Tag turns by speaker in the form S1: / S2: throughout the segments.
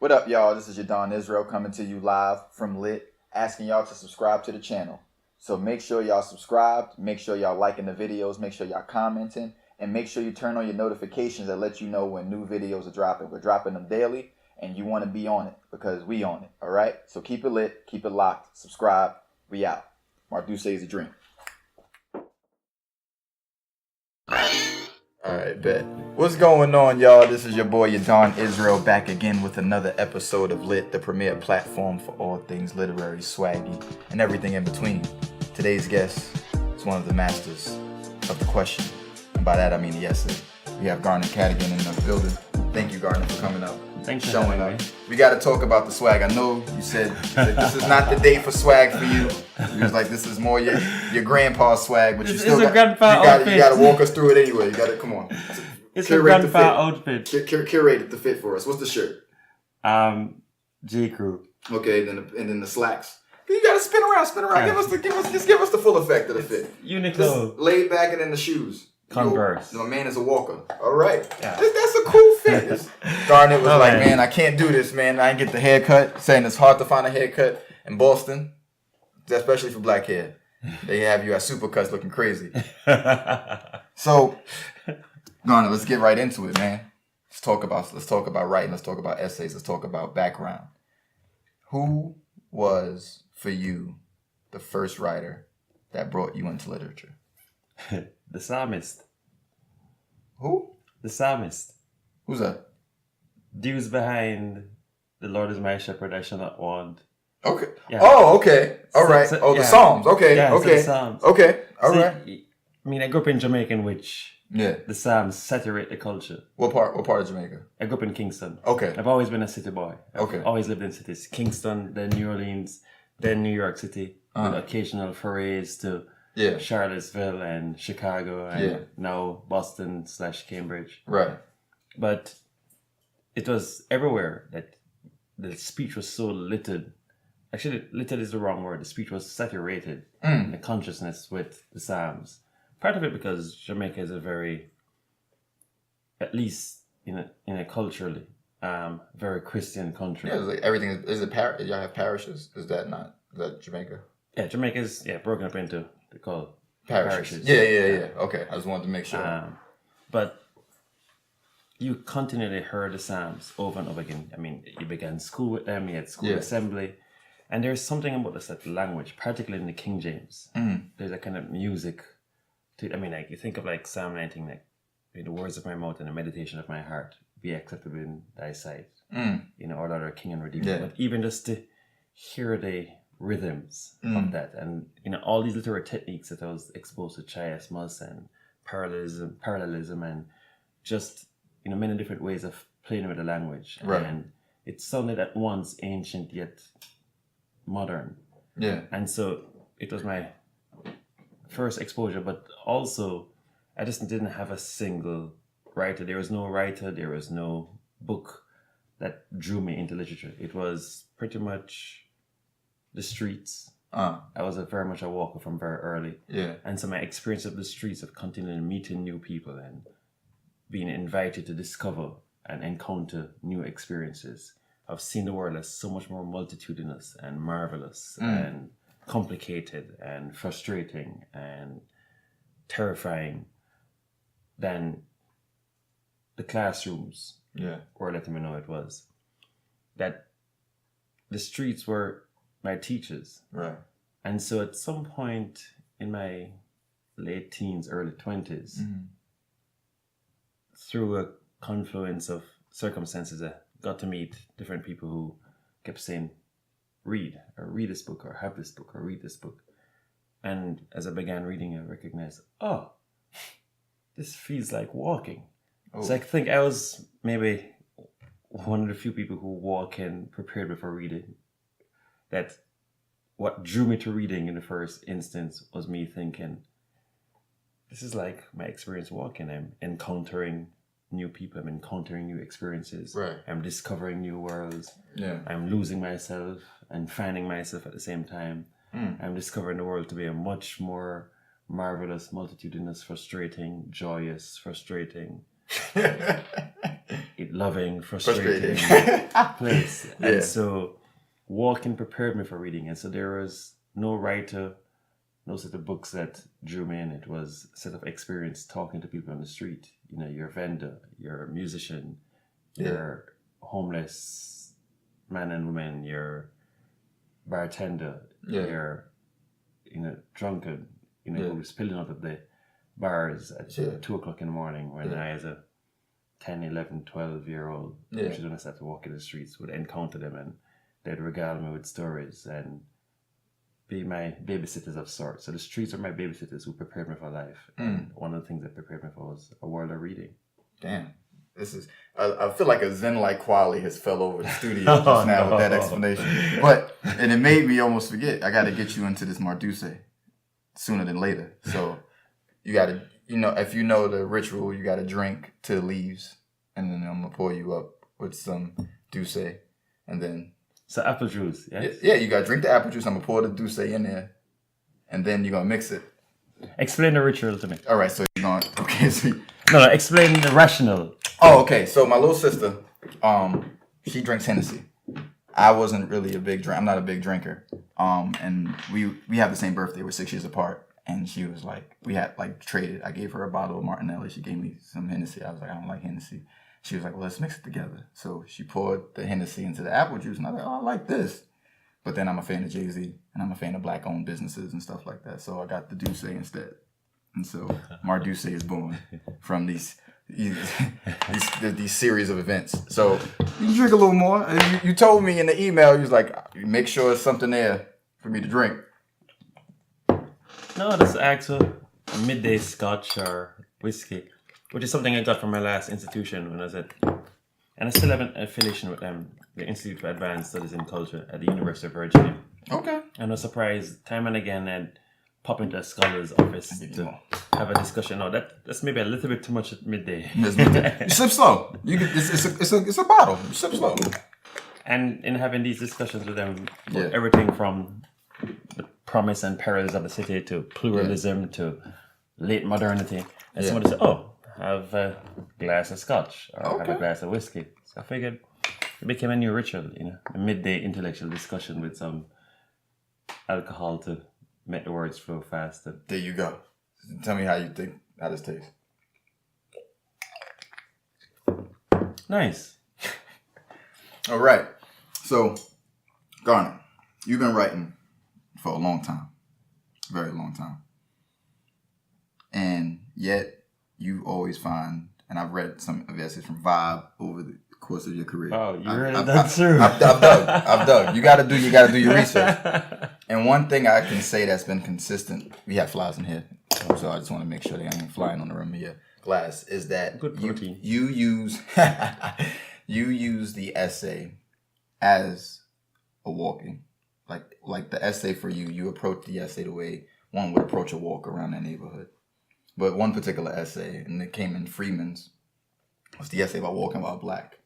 S1: What up, y'all? This is your Don Israel coming to you live from Lit, asking y'all to subscribe to the channel. So make sure y'all subscribed, make sure y'all liking the videos, make sure y'all commenting, and make sure you turn on your notifications that let you know when new videos are dropping. We're dropping them daily, and you want to be on it because we on it, all right? So keep it lit, keep it locked, subscribe, we out. Marduce is a dream. All right, bet. What's going on, y'all? This is your boy, your Don Israel, back again with another episode of Lit, the premier platform for all things literary, swaggy, and everything in between. Today's guest is one of the masters of the question, and by that I mean the essay. We have Garnette Cadogan in the building. Thank you, Garnette, for coming up.
S2: Thanks for
S1: showing
S2: having
S1: up.
S2: me.
S1: We got to talk about the swag. I know you said this is not the day for swag for you. You was like, this is more your grandpa's swag, but you still got to walk us through it anyway. You got to come on.
S2: It's a grandpa outfit.
S1: Curate the fit for us. What's the shirt?
S2: J. Crew.
S1: Okay, and then the slacks. You got to spin around. Yeah. Give us the full effect of the fit.
S2: Uniqlo.
S1: Just laid back and then the shoes.
S2: Converse.
S1: My man is a walker. All right.
S2: Yeah.
S1: That's a cool fit. Garnette was like, man, I can't do this, man. I ain't get the haircut. Saying it's hard to find a haircut in Boston, especially for black hair. They have you at Supercuts looking crazy. So, Garnette, let's get right into it, man. Let's talk about writing. Let's talk about essays. Let's talk about background. Who was, for you, the first writer that brought you into literature?
S2: The psalmist.
S1: Who?
S2: The psalmist.
S1: Who's that?
S2: He was behind "The Lord is my shepherd, I shall not want."
S1: Okay.
S2: Yeah.
S1: Oh, okay. All right. The Psalms. Okay.
S2: Yeah,
S1: okay.
S2: So the Psalms.
S1: Okay. All right.
S2: I mean, I grew up in Jamaica, in which the Psalms saturate the culture.
S1: What part of Jamaica?
S2: I grew up in Kingston.
S1: Okay.
S2: I've always been a city boy.
S1: Okay.
S2: I've always lived in cities. Kingston, then New Orleans, then New York City, with occasional forays to Charlottesville and Chicago and now Boston/Cambridge.
S1: Right.
S2: But it was everywhere that the speech was so littered. Actually, littered is the wrong word. The speech was saturated in the consciousness with the Psalms. Part of it because Jamaica is a very, at least in a culturally, very Christian country.
S1: Yeah, it's like everything is it y'all have parishes? Is that Jamaica?
S2: Yeah, Jamaica is broken up into, they call it
S1: parishes. Yeah. Okay, I just wanted to make sure.
S2: But you continually heard the Psalms over and over again. I mean, you began school with them, you had school assembly. And there's something about this language, particularly in the King James. There's a kind of music to it. I mean, like you think of like Psalm 19, like the words of my mouth and the meditation of my heart be acceptable in thy sight. Our Lord, our King and Redeemer.
S1: Yeah.
S2: But even just to hear the rhythms of that, and all these literary techniques that I was exposed to, chiasmus and parallelism, and just many different ways of playing with the language.
S1: Right.
S2: And it sounded at once ancient yet modern.
S1: Yeah.
S2: And so it was my first exposure, but also I just didn't have a single writer. There was no writer, there was no book that drew me into literature. It was pretty much the streets. I was very much a walker from very early.
S1: Yeah.
S2: And so my experience of the streets, of continually meeting new people and being invited to discover and encounter new experiences, of seeing the world as so much more multitudinous and marvelous and complicated and frustrating and terrifying than the classrooms were letting me know it was. That the streets were my teachers.
S1: Right.
S2: And so at some point in my late teens, early 20s, through a confluence of circumstances, I got to meet different people who kept saying, read this book, or have this book, or read this book. And as I began reading, I recognized, this feels like walking. So I think I was maybe one of the few people who walk in prepared before reading. That what drew me to reading in the first instance was me thinking, this is like my experience walking. I'm encountering new people. I'm encountering new experiences.
S1: Right.
S2: I'm discovering new worlds.
S1: Yeah.
S2: I'm losing myself and finding myself at the same time. I'm discovering the world to be a much more marvelous, multitudinous, frustrating, joyous, frustrating, loving, frustrating place.
S1: Yeah.
S2: And so walking prepared me for reading. And so there was no writer, no set of books that drew me in. It was a set of experience talking to people on the street. You know, your vendor, your musician, your homeless man and woman, your bartender, your, drunkard, who's spilling out of the bars at 2 o'clock in the morning when I, as a 10, 11, 12-year-old children, when I started to walk in the streets, would encounter them and they'd regale me with stories and be my babysitters of sorts. So the streets are my babysitters who prepared me for life. And one of the things that prepared me for was a world of reading.
S1: Damn. This is, I feel like a Zen-like quality has fell over the studio just now with that explanation. And it made me almost forget. I got to get you into this Marduce sooner than later. So you got to, if you know the ritual, you got to drink till it leaves. And then I'm going to pour you up with some Douce. And then...
S2: So apple juice, yes?
S1: Yeah, you got to drink the apple juice. I'm going to pour the Douce in there. And then you're going to mix it.
S2: Explain the ritual to me.
S1: All right, so you're going to... Okay, so...
S2: No, explain the rationale.
S1: Oh, okay. So my little sister, she drinks Hennessy. I wasn't really a big drink. I'm not a big drinker. And we have the same birthday. We're 6 years apart. And she was like, we had like traded. I gave her a bottle of Martinelli. She gave me some Hennessy. I was like, I don't like Hennessy. She was like, well, let's mix it together. So she poured the Hennessy into the apple juice. And I was like, oh, I like this. But then I'm a fan of Jay-Z. And I'm a fan of black-owned businesses and stuff like that. So I got the Douce instead. And so Marduce is born from these series of events. So you can drink a little more. And you told me in the email, you was like, make sure there's something there for me to drink.
S2: No, that's actual midday scotch or whiskey, which is something I got from my last institution when I was at, and I still have an affiliation with them, the Institute for Advanced Studies in Culture at the University of Virginia. Okay. And I was surprised time and again I'd pop into a scholar's office to have a discussion. No, that's maybe a little bit too much at midday.
S1: You sip slow. It's a bottle. You sip slow.
S2: And in having these discussions with them, everything from the promise and perils of the city to pluralism to late modernity, and somebody said, "Oh, have a glass of scotch or have a glass of whiskey." So I figured it became a new ritual, a midday intellectual discussion with some alcohol to make the words flow faster.
S1: There you go. Tell me how this tastes.
S2: Nice.
S1: All right. So, Garnette, you've been writing for a long time. A very long time. And yet, you always find, and I've read some of essays from Vibe over the course of your career.
S2: Oh, you read that too?
S1: I've dug. You gotta do your research. And one thing I can say that's been consistent, we have flies in here, so I just want to make sure they ain't flying on the rim of your glass, is that you use you use the essay as a walking. Like the essay for you approach the essay the way one would approach a walk around that neighborhood. But one particular essay, and it came in Freeman's, was the essay about walking while black,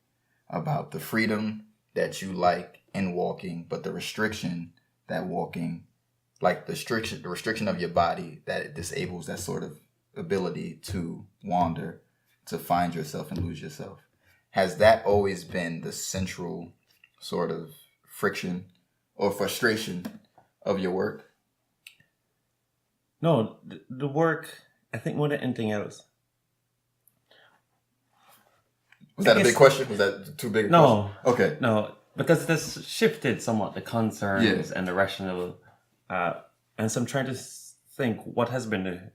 S1: about the freedom that you like in walking, but the restriction that walking, like the restriction of your body, that it disables that sort of ability to wander, to find yourself and lose yourself. Has that always been the central sort of friction or frustration of your work?
S2: No, the work, I think more than anything else.
S1: Was that a big question? Was that too big a question? Okay.
S2: No, because this shifted somewhat the concerns and the rationale. And so I'm trying to think what has been the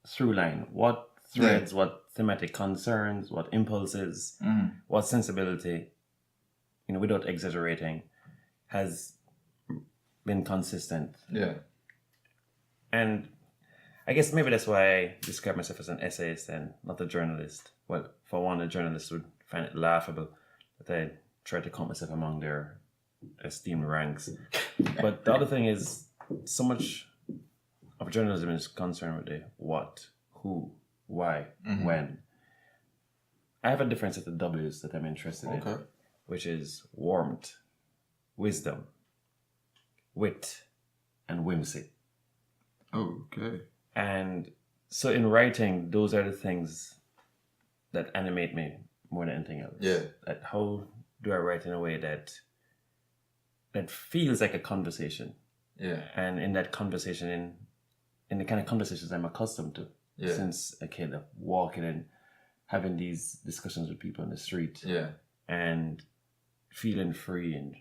S2: through line, what threads, what thematic concerns, what impulses, what sensibility, without exaggerating, has been consistent. Yeah. And I guess maybe that's why I describe myself as an essayist and not a journalist. Well, for one, a journalist would find it laughable that I try to count myself among their esteemed ranks. But the other thing is, so much of journalism is concerned with the what, who, why, when. I have a different set of W's that I'm interested in, which is warmth, wisdom, wit, and whimsy.
S1: Okay.
S2: And so in writing, those are the things that animate me more than anything else.
S1: Yeah.
S2: That how do I write in a way that feels like a conversation?
S1: Yeah.
S2: And in that conversation, in the kind of conversations I'm accustomed to since a kid, of walking and having these discussions with people on the street.
S1: Yeah.
S2: And feeling free and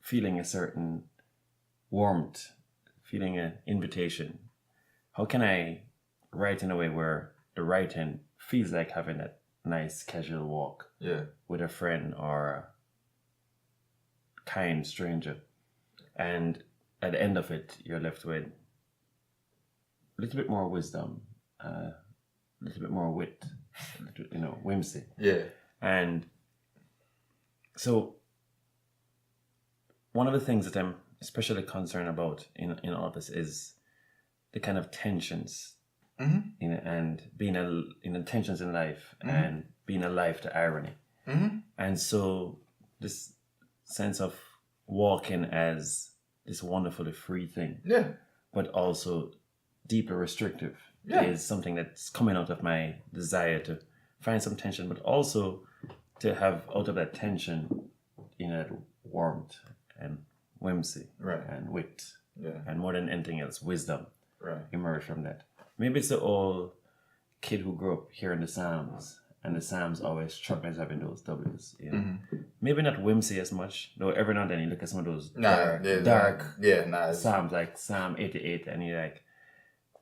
S2: feeling a certain warmth, feeling an invitation. How can I write in a way where the writing feels like having that nice casual walk with a friend or a kind stranger, and at the end of it you're left with a little bit more wisdom, a little bit more wit, whimsy. Yeah. And so one of the things that I'm especially concerned about in all of this is the kind of tensions, and being tensions in life, and being alive to irony. And so this sense of walking as this wonderfully free thing, but also deeply restrictive, is something that's coming out of my desire to find some tension, but also to have out of that tension, warmth and whimsy, and wit, and more than anything else, wisdom, emerge from that. Maybe it's the old kid who grew up hearing the Psalms, and the Psalms always struck me as having those W's. Maybe not whimsy as much, though every now and then you look at some of those dark Psalms, like Psalm 88, and you're like,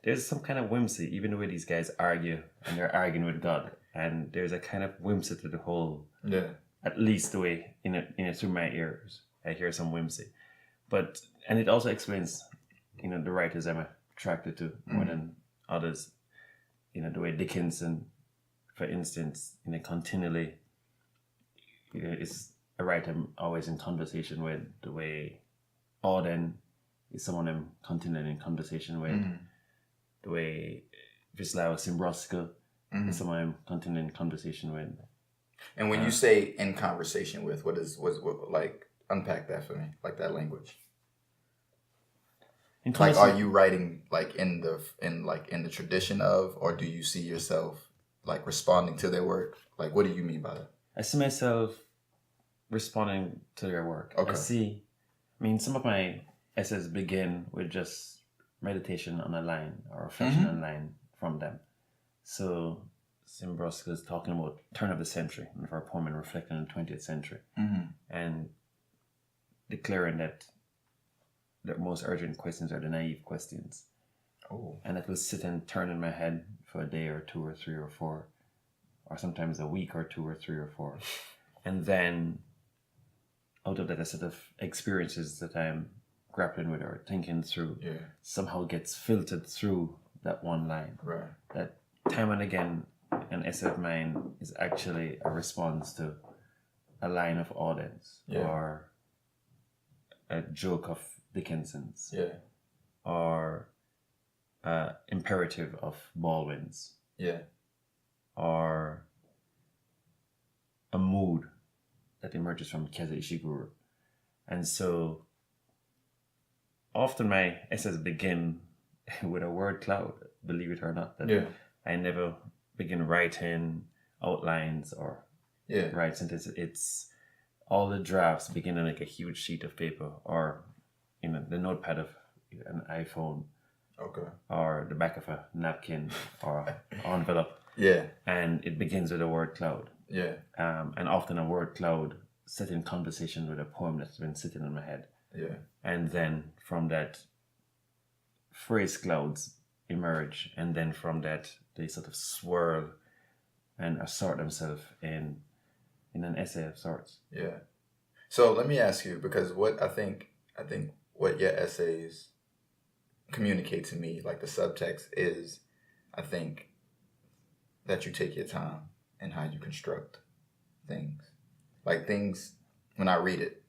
S2: there's some kind of whimsy, even the way these guys argue, and they're arguing with God, and there's a kind of whimsy to the whole, at least the way, through my ears, I hear some whimsy. And it also explains, the writers I'm attracted to more than others. The way Dickinson, for instance, continually, is a writer I'm always in conversation with. The way Auden is someone I'm continually in conversation with. The way Wisława Szymborska is someone I'm continually in conversation with.
S1: And when you say in conversation with, what like, unpack that for me, like that language. Like, are you writing like in the tradition of, or do you see yourself like responding to their work? Like, what do you mean by that?
S2: I see myself responding to their work. Okay. Some of my essays begin with just meditation on a line or reflection on a line from them. So Szymborska is talking about turn of the century, and for a poem and reflecting on the 20th century, and declaring that the most urgent questions are the naive questions. And that will sit and turn in my head for a day or two or three or four, or sometimes a week or two or three or four. And then out of that, a set of experiences that I'm grappling with or thinking through somehow gets filtered through that one line. That time and again, an essay of mine is actually a response to a line of Auden's, or a joke of Dickinson's, or imperative of Baldwin's, or a mood that emerges from Kazuo Ishiguro. And so often my essays begin with a word cloud, believe it or not. I never begin writing outlines or write sentences. It's all the drafts begin on like a huge sheet of paper, or the notepad of an iPhone, or the back of a napkin or envelope. And it begins with a word cloud. And often a word cloud set in conversation with a poem that's been sitting in my head. And then from that, phrase clouds emerge, and then from that they sort of swirl and assort themselves in an essay of sorts.
S1: So let me ask you, because what I think what your essays communicate to me, like the subtext, is I think that you take your time in how you construct things. Like things, when I read it,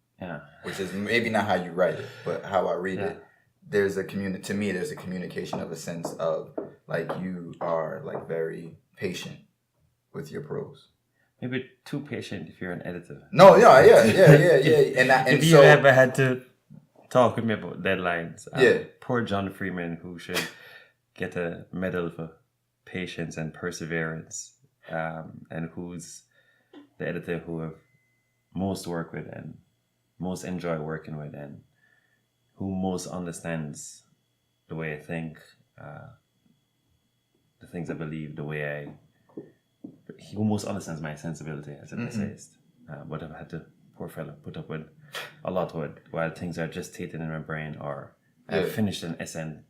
S1: which is maybe not how you write it, but how I read it, there's a communication of a sense of like you are like very patient with your prose.
S2: Maybe too patient if you're an editor.
S1: No, yeah. And
S2: if you ever had to talk with me about deadlines, poor John Freeman, who should get a medal for patience and perseverance, and whose the editor who I've most worked with and most enjoy working with, and who most understands the way I think, the things I believe, who most understands my sensibility as an essayist. But I've had to, poor fella, put up with a lot with while things are gestating in my brain, or I finished an essay and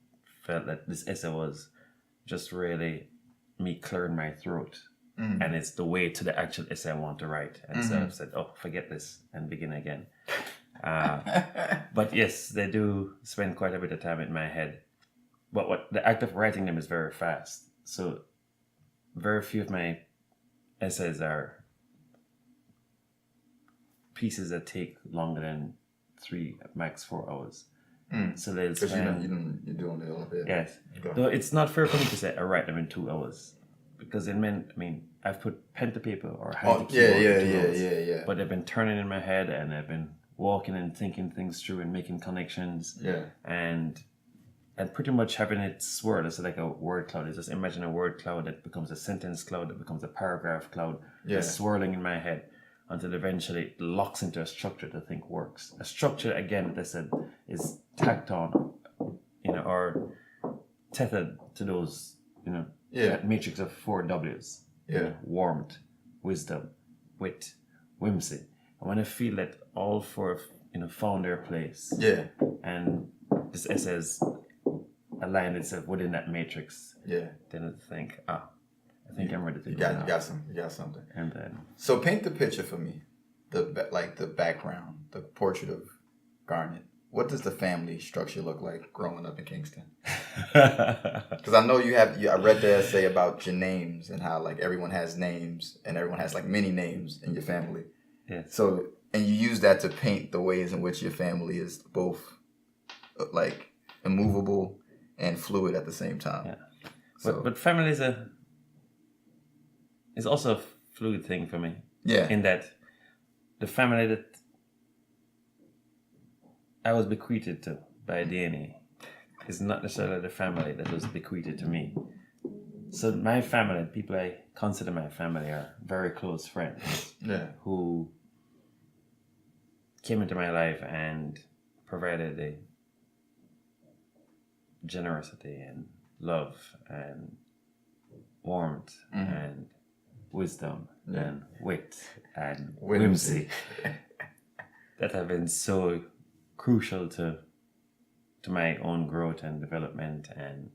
S2: felt that this essay was just really me clearing my throat. And it's the way to the actual essay I want to write. And so I've said, oh, forget this and begin again. But yes, they do spend quite a bit of time in my head. But the act of writing them is very fast. So very few of my essays are pieces that take longer than 3, max 4 hours. So they'll spend...
S1: you're doing it all day.
S2: Yes. Though it's not fair for me to say I write them in 2 hours. Because I've put pen to paper or hand to keyboard in 2 hours.
S1: Yeah.
S2: But they've been turning in my head, and I've been walking and thinking things through and making connections.
S1: Yeah.
S2: And pretty much having it swirl. It's like a word cloud. Just imagine a word cloud that becomes a sentence cloud, that becomes a paragraph cloud. Yeah. It's swirling in my head until eventually it locks into a structure that I think works. A structure, again, that I said is tacked on, or tethered to those, that matrix of 4 W's.
S1: Yeah.
S2: Warmth, wisdom, wit, whimsy. And when I feel that all 4 found their place. Yeah. And this essay has aligned itself within that matrix. Yeah. Then I think, I think I'm ready to go.
S1: You got something.
S2: And then,
S1: so paint the picture for me. The background, the portrait of Garnette. What does the family structure look like growing up in Kingston? Because I know I read the essay about your names and how like everyone has names and everyone has like many names in your family.
S2: Yeah.
S1: So, and you use that to paint the ways in which your family is both like immovable and fluid at the same time.
S2: Yeah. So, but family is also a fluid thing for me. Yeah. In that the family that I was bequeathed to by DNA is not necessarily the family that was bequeathed to me. So my family, people I consider my family, are very close friends. Yeah. Who came into my life and provided the generosity and love and warmth and wisdom and wit and whimsy that have been so crucial to my own growth and development and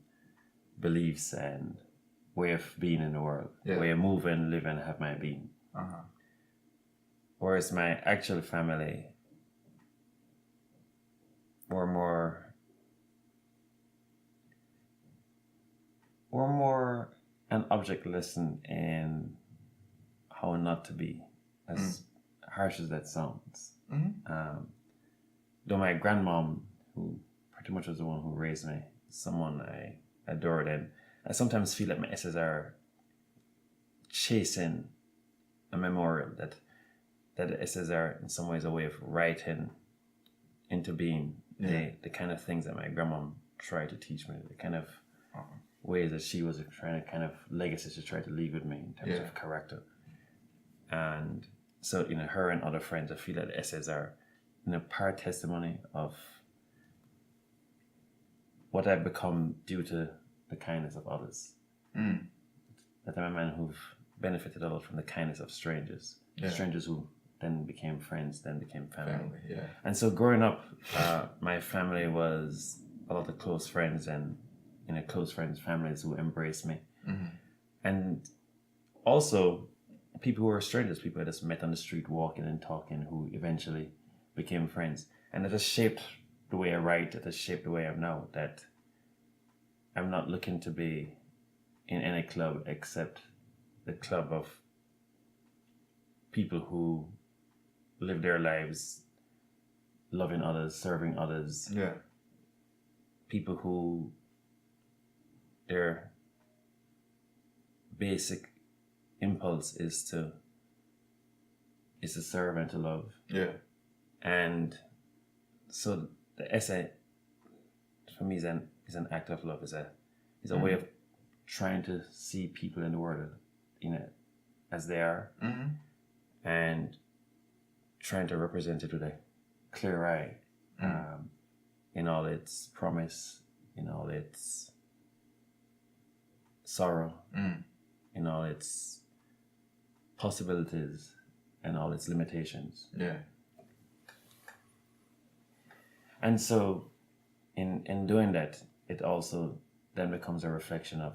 S2: beliefs and way of being in the world, way of moving, living, have my being. Whereas my actual family were more an object lesson in how not to be, as harsh as that sounds. Though my grandmom, who pretty much was the one who raised me, someone I adored, and I sometimes feel that my essays are chasing a memorial, that the essays are in some ways a way of writing into being the kind of things that my grandmom tried to teach me, the kind of ways that she was trying to, kind of legacy she tried to leave with me in terms of character. And so, her and other friends, I feel that the essays are part testimony of what I've become due to the kindness of others. That I'm a man who've benefited a lot from the kindness of strangers. Strangers who then became friends, then became family. And so growing up, my family was a lot of close friends and close friends' families who embraced me. And also people who were strangers, people I just met on the street walking and talking, who eventually became friends. And it has shaped the way I write, it has shaped the way I'm now, that I'm not looking to be in any club except the club of people who live their lives loving others, serving others. People who their basic impulse is to serve and to love. And so the essay for me is an act of love, is a way of trying to see people in the world, as they are, and trying to represent it with a clear eye, in all its promise, in all its sorrow, in all its possibilities, and all its limitations.
S1: Yeah.
S2: And so, in doing that, it also then becomes a reflection of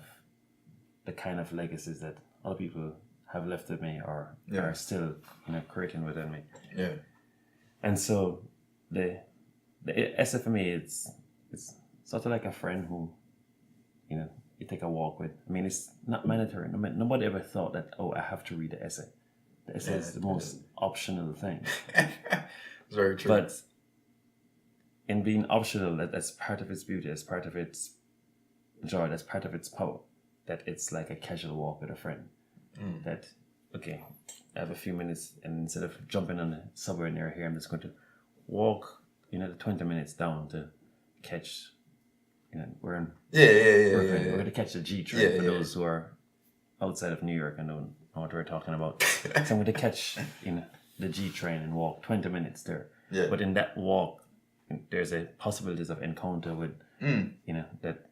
S2: the kind of legacies that other people have left with me, or are still, creating within me.
S1: Yeah.
S2: And so, the essay for me, it's sort of like a friend who, you take a walk with. I mean, it's not mandatory. Nobody ever thought that, I have to read the essay. The essay is the most optional thing.
S1: It's very true.
S2: But in being optional, that's part of its beauty, that's part of its joy, that's part of its power, that it's like a casual walk with a friend. That, okay, I have a few minutes, and instead of jumping on the subway near here, I'm just going to walk, the 20 minutes down to catch, we're going to catch the G train for those who are outside of New York and don't know what we're talking about. So I'm going to catch, the G train and walk 20 minutes there.
S1: Yeah.
S2: But in that walk, there's a possibilities of encounter with, that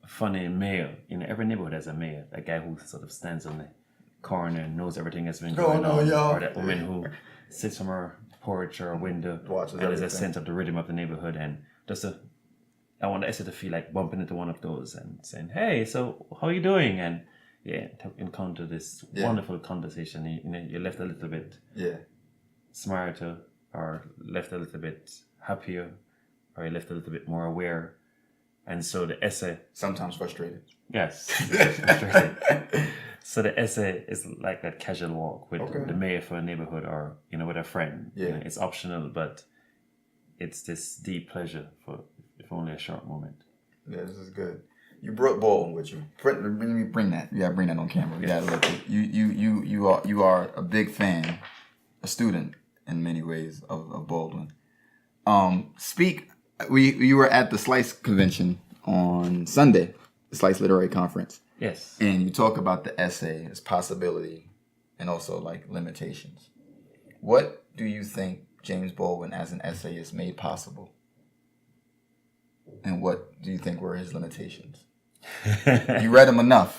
S2: funny male. Every neighborhood has a male, a guy who sort of stands on the corner and knows everything that's been going on, or that woman who sits on her porch or window
S1: watches
S2: and there's a sense of the rhythm of the neighborhood, and I want the essay to feel like bumping into one of those and saying, "Hey, so how are you doing?" And to encounter this wonderful conversation. You're left a little bit smarter, or left a little bit happier, or you're left a little bit more aware. And so the essay...
S1: Sometimes frustrated.
S2: Yes. Frustrated. So the essay is like that casual walk with the mayor for a neighborhood, or, with a friend.
S1: Yeah.
S2: It's optional, but it's this deep pleasure for if only a short moment.
S1: Yeah, this is good. You brought Baldwin with you. Bring that. You gotta bring that on camera. We gotta look at you are a big fan, a student in many ways of Baldwin. You were at the Slice convention on Sunday, the Slice Literary Conference.
S2: Yes.
S1: And you talk about the essay as possibility and also like limitations. What do you think James Baldwin as an essayist made possible? And what do you think were his limitations? You read him enough.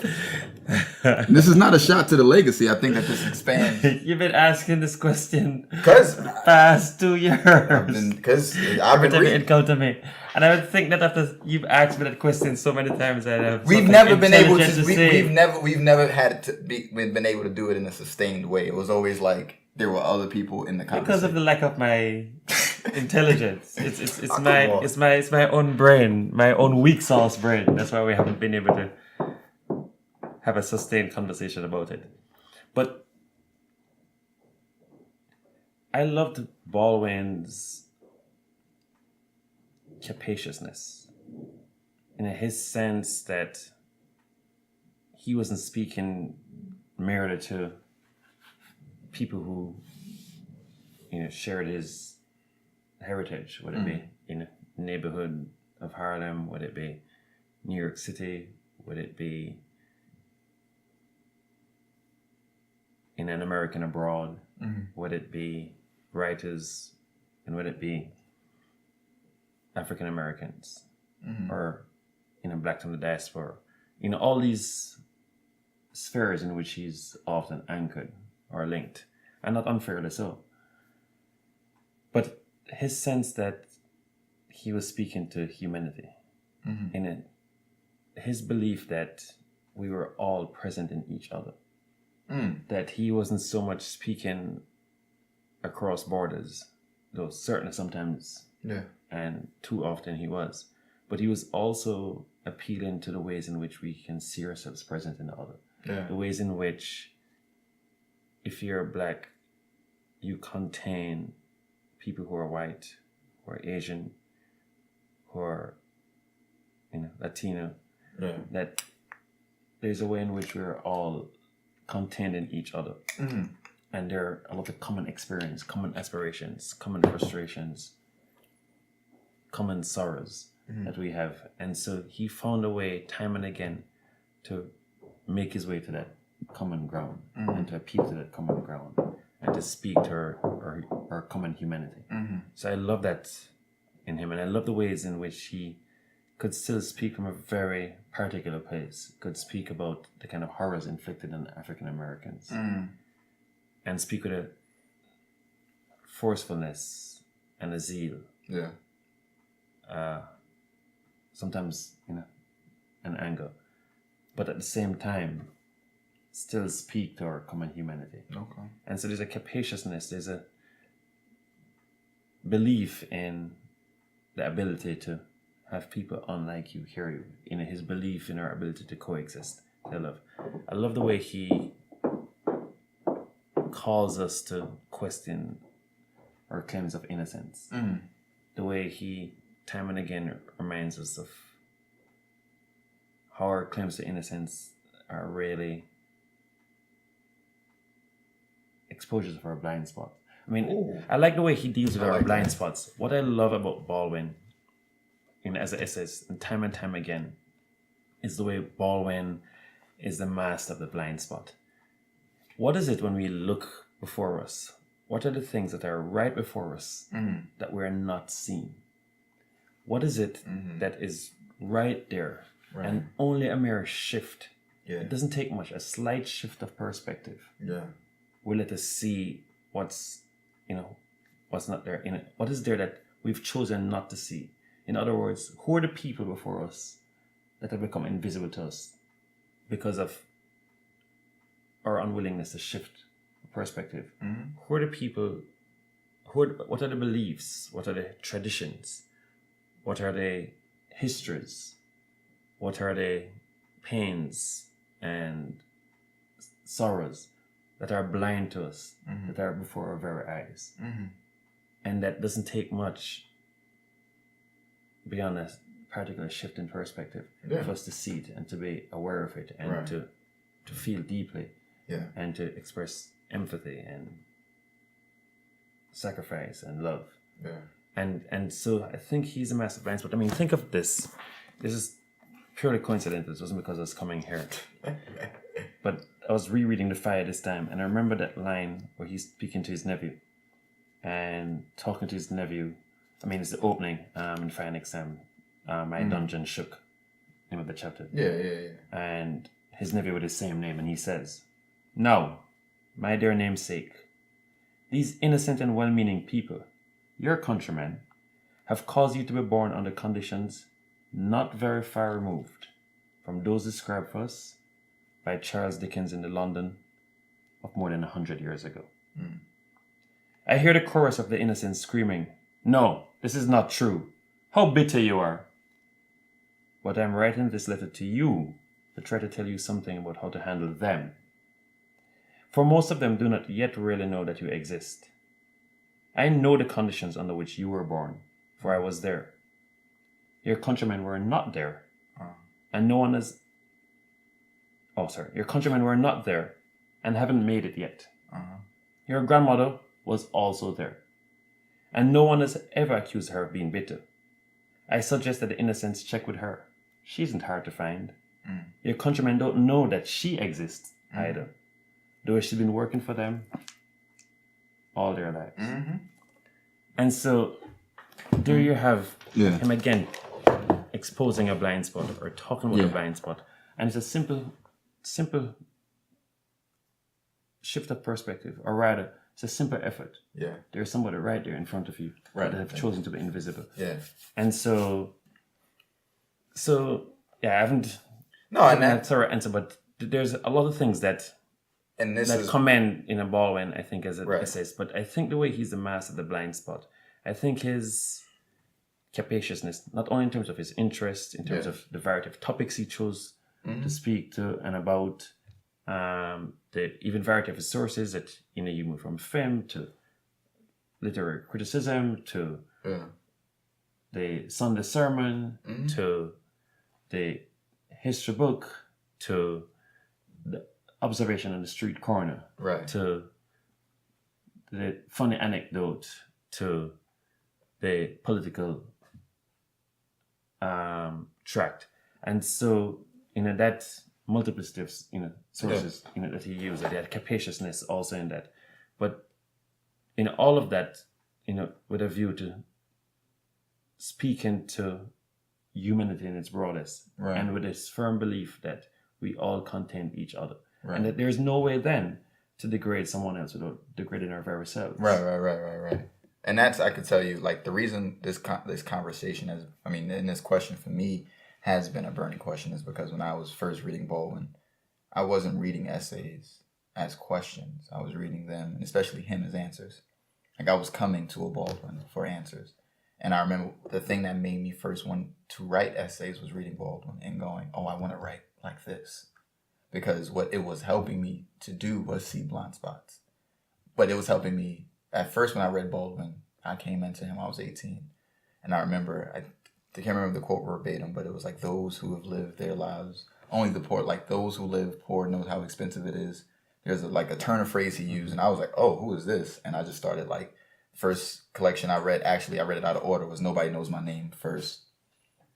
S1: This is not a shot to the legacy. I think that this expands.
S2: You've been asking this question
S1: because
S2: past 2 years.
S1: Because I've been reading.
S2: Encounter me, and I would think that after you've asked me that question so many times, I have
S1: we've never been able to.
S2: Say.
S1: We've never had we've been able to do it in a sustained way. It was always like there were other people in the conversation.
S2: Because of the lack of my intelligence. It's my own brain, my own weak sauce brain. That's why we haven't been able to have a sustained conversation about it. But I loved Baldwin's capaciousness, in his sense that he wasn't speaking merely to people who shared his heritage, would it be in a neighborhood of Harlem, would it be New York City, would it be in an American abroad, would it be writers, and would it be African Americans, or blacks from the diaspora, all these spheres in which he's often anchored or linked, and not unfairly so. But his sense that he was speaking to humanity, in it, his belief that we were all present in each other, that he wasn't so much speaking across borders, though certainly sometimes, and too often he was, but he was also appealing to the ways in which we can see ourselves present in the other, the ways in which, if you're black, you contain people who are white, who are Asian, who are Latino, that there's a way in which we're all contained in each other. And there are a lot of common experience, common aspirations, common frustrations, common sorrows that we have. And so he found a way time and again to make his way to that common ground and to appeal to that common ground and to speak to our common humanity. So I love that in him, and I love the ways in which he could still speak from a very particular place, could speak about the kind of horrors inflicted on African Americans, and speak with a forcefulness and a zeal.
S1: Yeah.
S2: Sometimes, an anger, but at the same time, still speak to our common humanity.
S1: Okay.
S2: And so there's a capaciousness, there's a belief in the ability to have people unlike you hear you, his belief in our ability to coexist. I love the way he calls us to question our claims of innocence. The way he time and again reminds us of how our claims to innocence are really exposures of our blind spots. I mean, I like the way he deals with our blind spots. What I love about Baldwin, as an essayist, and time again, is the way Baldwin is the master of the blind spot. What is it when we look before us? What are the things that are right before us that we're not seeing? What is it that is right there? Right. And only a mere shift. Yeah. It doesn't take much. A slight shift of perspective. Yeah. Will let us see what's not there in it. What is there that we've chosen not to see? In other words, who are the people before us that have become invisible to us because of our unwillingness to shift perspective? Who are the people? What are the beliefs? What are the traditions? What are the histories? What are the pains and sorrows that are blind to us, that are before our very eyes? And that doesn't take much beyond a particular shift in perspective for us to see it and to be aware of it and to feel deeply and to express empathy and sacrifice and love. And so I think he's a massive blind spot. I mean, think of this. This is purely coincidental. It wasn't because I was coming here. But I was rereading The Fire this time, and I remember that line where he's speaking to his nephew and talking to his nephew. I mean, it's the opening in Fire Next Time. My dungeon shook. Name of the chapter. Yeah. And his nephew with his same name, and he says, "Now, my dear namesake, these innocent and well-meaning people, your countrymen, have caused you to be born under conditions not very far removed from those described for us by Charles Dickens in the London of more than 100 years ago. I hear the chorus of the innocents screaming, 'No, this is not true. How bitter you are!' But I'm writing this letter to you to try to tell you something about how to handle them. For most of them do not yet really know that you exist. I know the conditions under which you were born, for I was there. Your countrymen were not there, and no one has... your countrymen were not there and haven't made it yet. Your grandmother was also there, and no one has ever accused her of being bitter. I suggest that the innocents check with her. She isn't hard to find. Your countrymen don't know that she exists either, though she's been working for them all their lives." And so there you have him again exposing a blind spot or talking about a blind spot. And it's a simple shift of perspective, or rather, it's a simple effort. There's somebody right there in front of you that have chosen to be invisible. And so I haven't that's our answer, but there's a lot of things that commend in a Baldwin, I think, as an essayist. But I think the way he's the master of the blind spot, I think his capaciousness, not only in terms of his interest, in terms of the variety of topics he chose to speak to and about, the even variety of his sources, that you move from film to literary criticism to the Sunday sermon to the history book to the observation on the street corner to the funny anecdote to the political tract. And so that multiplicity of sources that he used, that he had capaciousness also in that. But in all of that, with a view to speaking to humanity in its broadest,
S1: Right.
S2: and with this firm belief that we all contain each other,
S1: Right.
S2: and that there's no way then to degrade someone else without degrading our very selves.
S1: Right. And that's, I could tell you, like, the reason this conversation and this question for me has been a burning question is because when I was first reading Baldwin, I wasn't reading essays as questions. I was reading them, and especially him, as answers. Like, I was coming to a Baldwin for answers. And I remember the thing that made me first want to write essays was reading Baldwin and going, oh, I want to write like this. Because what it was helping me to do was see blind spots. But it was helping me, at first when I read Baldwin, I came into him, I was 18. And I remember, I can't remember the quote verbatim, but it was like, those who have lived their lives, only the poor, like those who live poor knows how expensive it is. There's a turn of phrase he used, and I was like, oh, who is this? And I just started, like, first collection I read, actually I read it out of order, was Nobody Knows My Name first.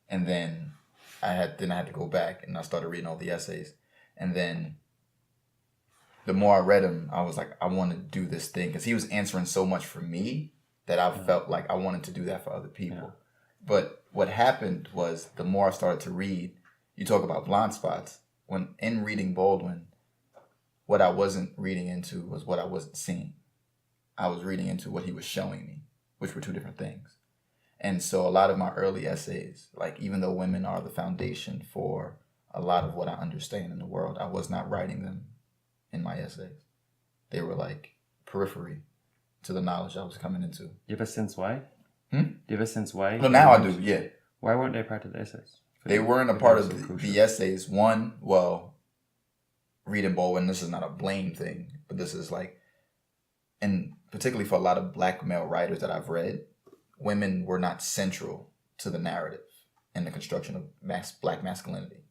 S1: And then I had to go back and I started reading all the essays. And then the more I read him, I was like, I want to do this thing. Because he was answering so much for me that I felt like I wanted to do that for other people. Yeah. But what happened was the more I started to read, you talk about blind spots. When in reading Baldwin, what I wasn't reading into was what I wasn't seeing. I was reading into what he was showing me, which were two different things. And so a lot of my early essays, like even though women are the foundation for a lot of what I understand in the world, I was not writing them in my essays. They were like periphery to the knowledge I was coming into.
S2: Do you have a sense why? Do you have a sense why?
S1: Well, now I do, yeah.
S2: Why weren't they part of the essays?
S1: They weren't a part of the essays. One, well, reading Baldwin, this is not a blame thing, but this is like, and particularly for a lot of black male writers that I've read, women were not central to the narrative and the construction of black masculinity.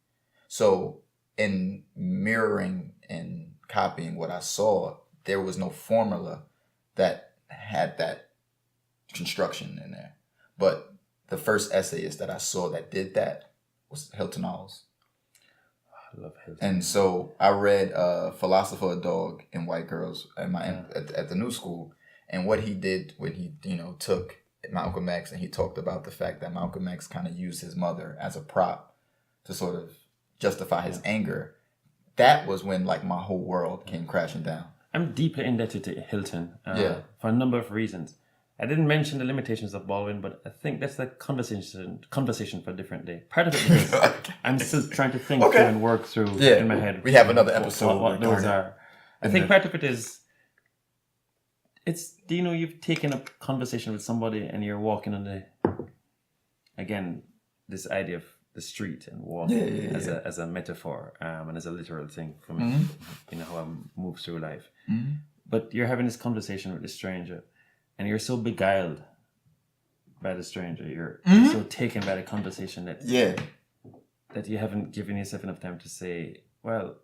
S1: So in mirroring and copying what I saw, there was no formula that had that construction in there. But the first essayist that I saw that did that was Hilton Hawes.
S2: I love Hilton.
S1: And so I read Philosopher, a Dog, and White Girls at the new school. And what he did when he, took Malcolm X and he talked about the fact that Malcolm X kind of used his mother as a prop to sort of justify his anger. That was when like my whole world came crashing down.
S2: I'm deeply indebted to Hilton for a number of reasons. I didn't mention the limitations of Baldwin, but I think that's a conversation for a different day. Part of it is I'm still trying to think through and work through in my head.
S1: We have another episode.
S2: What those are. I think part of it is, you've taken a conversation with somebody and you're walking on this idea of the street and walking as a metaphor and as a literal thing for me, how I move through life. Mm-hmm. But you're having this conversation with a stranger and you're so beguiled by the stranger. You're so taken by the conversation that you haven't given yourself enough time to say, well,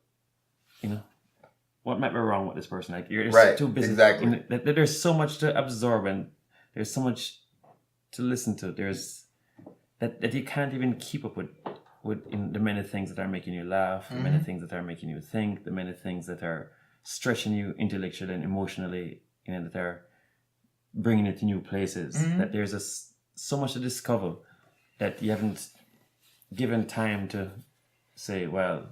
S2: what might be wrong with this person? Like you're too busy.
S1: Exactly.
S2: There's so much to absorb and there's so much to listen to. There's that you can't even keep up with in the many things that are making you laugh, the many things that are making you think, the many things that are stretching you intellectually and emotionally, that are bringing you to new places. That there's so much to discover that you haven't given time to say, well,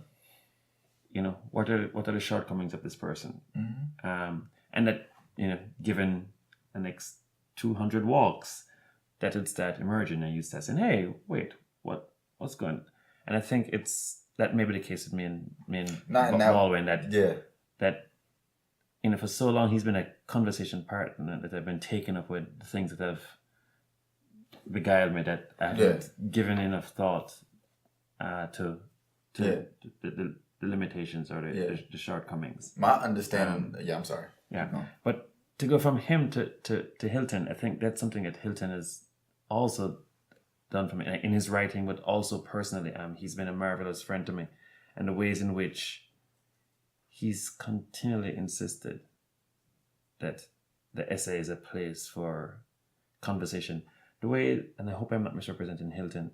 S2: what are the shortcomings of this person, and that given the next 200 walks, that would start emerging, and you start saying, hey, wait, what's going on? And I think that may be the case with me and Baldwin, that for so long he's been a conversation partner that I've been taken up with the things that have beguiled me, that I haven't given enough thought to the limitations or the shortcomings.
S1: My understanding, I'm sorry.
S2: Yeah, no. But to go from him to Hilton, I think that's something that Hilton has also done for me in his writing, but also personally. He's been a marvelous friend to me, and the ways in which he's continually insisted that the essay is a place for conversation. The way, and I hope I'm not misrepresenting Hilton,